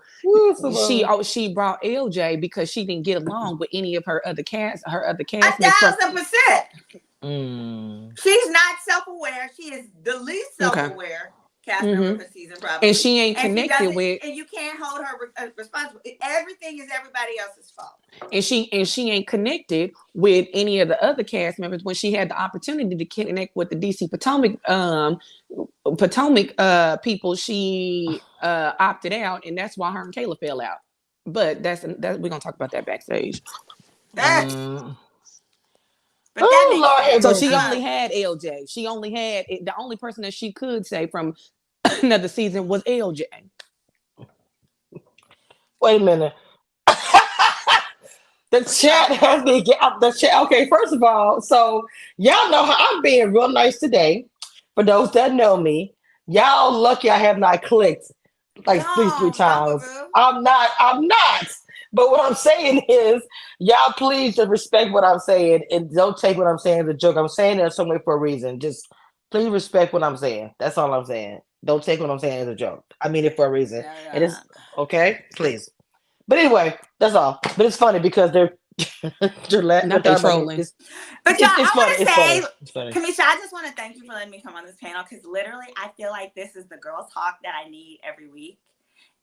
she brought LJ because she didn't get along with any of her other cast. 1,000%. She's not self-aware. She is the least self-aware cast member for season, probably. And she ain't connected with. And you can't hold her responsible. Everything is everybody else's fault. And she ain't connected with any of the other cast members when she had the opportunity to connect with the DC Potomac people. She opted out, and that's why her and Kayla fell out. But that's we're gonna talk about that backstage. So she only had LJ. She only had the only person that she could say from another season was LJ. Wait a minute. The chat has me get up the chat. Okay, first of all, so y'all know how I'm being real nice today. For those that know me, y'all lucky I have not clicked like three times. I'm not. But what I'm saying is, y'all please just respect what I'm saying and don't take what I'm saying as a joke. I'm saying it some way for a reason. Just please respect what I'm saying. That's all I'm saying. Don't take what I'm saying as a joke. I mean it for a reason. Yeah. It is okay, please. But anyway, that's all. But it's funny because they're not trolling. But y'all, I want to say, Kamisha, I just want to thank you for letting me come on this panel because literally, I feel like this is the girl talk that I need every week.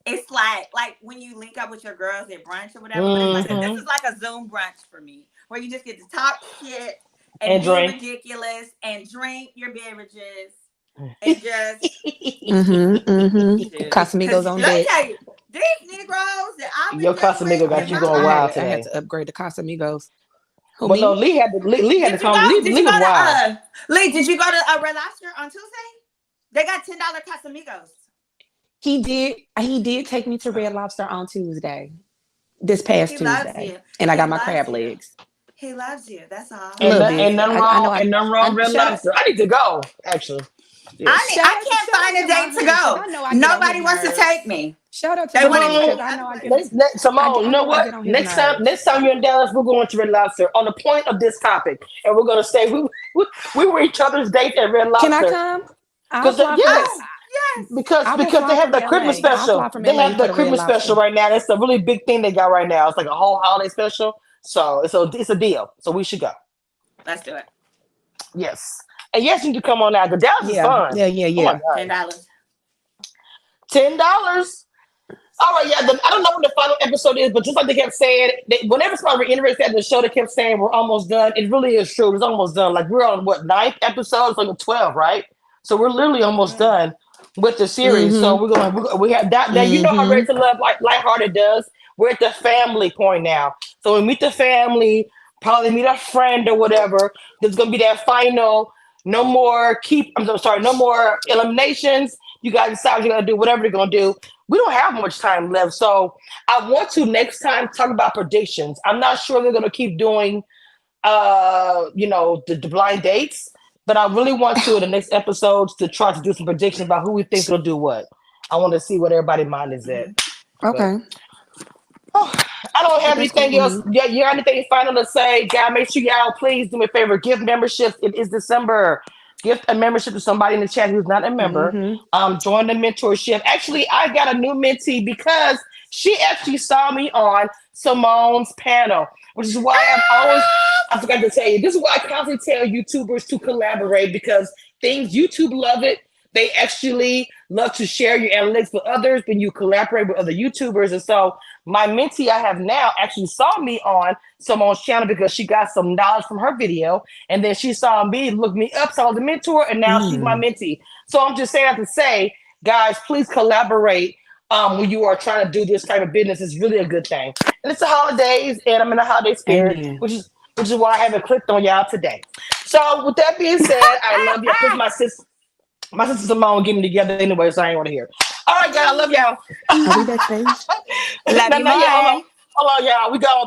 It's like when you link up with your girls at brunch or whatever. But this is like a Zoom brunch for me, where you just get to talk shit and be drink. ridiculous and drink your beverages and just Casamigos on deck. These Negroes that I've been your Casamigo got you going wild today. I had to upgrade the Casamigos. But no, Lee had to come. Lee was wild. Lee, did you go to Red Lobster on Tuesday? They got $10 Casamigos. He did take me to Red Lobster on Tuesday. This past Tuesday. And I got my crab legs. He loves you. That's all. And nothing wrong Red Lobster. I need to go, actually. Yeah. I can't find a date to go. Nobody wants to take me. Shout out to Simone, you know what? Next time you're in Dallas, we're going to Red Lobster on the point of this topic. And we're going to say we were each other's date at Red Lobster. Can I come? Yes. Because they have the Christmas special. They have the Christmas special right now. That's a really big thing they got right now. It's like a whole holiday special. So it's a deal. So we should go. Let's do it. Yes. And yes, you can come on out. The Dallas is fun. Yeah. $10. All right, I don't know what the final episode is, but just like they kept saying, whenever somebody reiterates that in the show, they kept saying we're almost done. It really is true. It's almost done. Like we're on 9th episode, it's like 12, right? So we're literally almost done with the series. So we have that. You know how Ready to Love Lighthearted does. We're at the family point now. So we meet the family, probably meet a friend or whatever. There's gonna be that final. No more eliminations. You guys decide what you're gonna do, whatever you're gonna do. We don't have much time left. So I want to next time talk about predictions. I'm not sure they're gonna keep doing the blind dates, but I really want to in the next episodes to try to do some predictions about who we think will do what. I want to see what everybody's mind is at. Okay. I don't have anything else. Yeah, you got anything final to say? God, make sure y'all please do me a favor. Gift memberships. It is December. Gift a membership to somebody in the chat who's not a member. Join the mentorship. Actually, I got a new mentee because she actually saw me on Simone's panel, which is why I forgot to tell you, this is why I constantly tell YouTubers to collaborate because things. YouTube love it. They actually love to share your analytics with others when you collaborate with other YouTubers. And so my mentee I have now actually saw me on someone's channel because she got some knowledge from her video. And then she saw me, looked me up, saw the mentor, and now she's my mentee. So I'm just saying that to say, guys, please collaborate when you are trying to do this type of business. It's really a good thing. And it's the holidays, and I'm in the holiday spirit, Amen. which is why I haven't clicked on y'all today. So with that being said, I love y'all. Because my sister Simone get me together anyway, so I ain't want to hear. All right, y'all. I love y'all. Are we backstage? Love you, Y'all. more. Hold on, y'all. We going.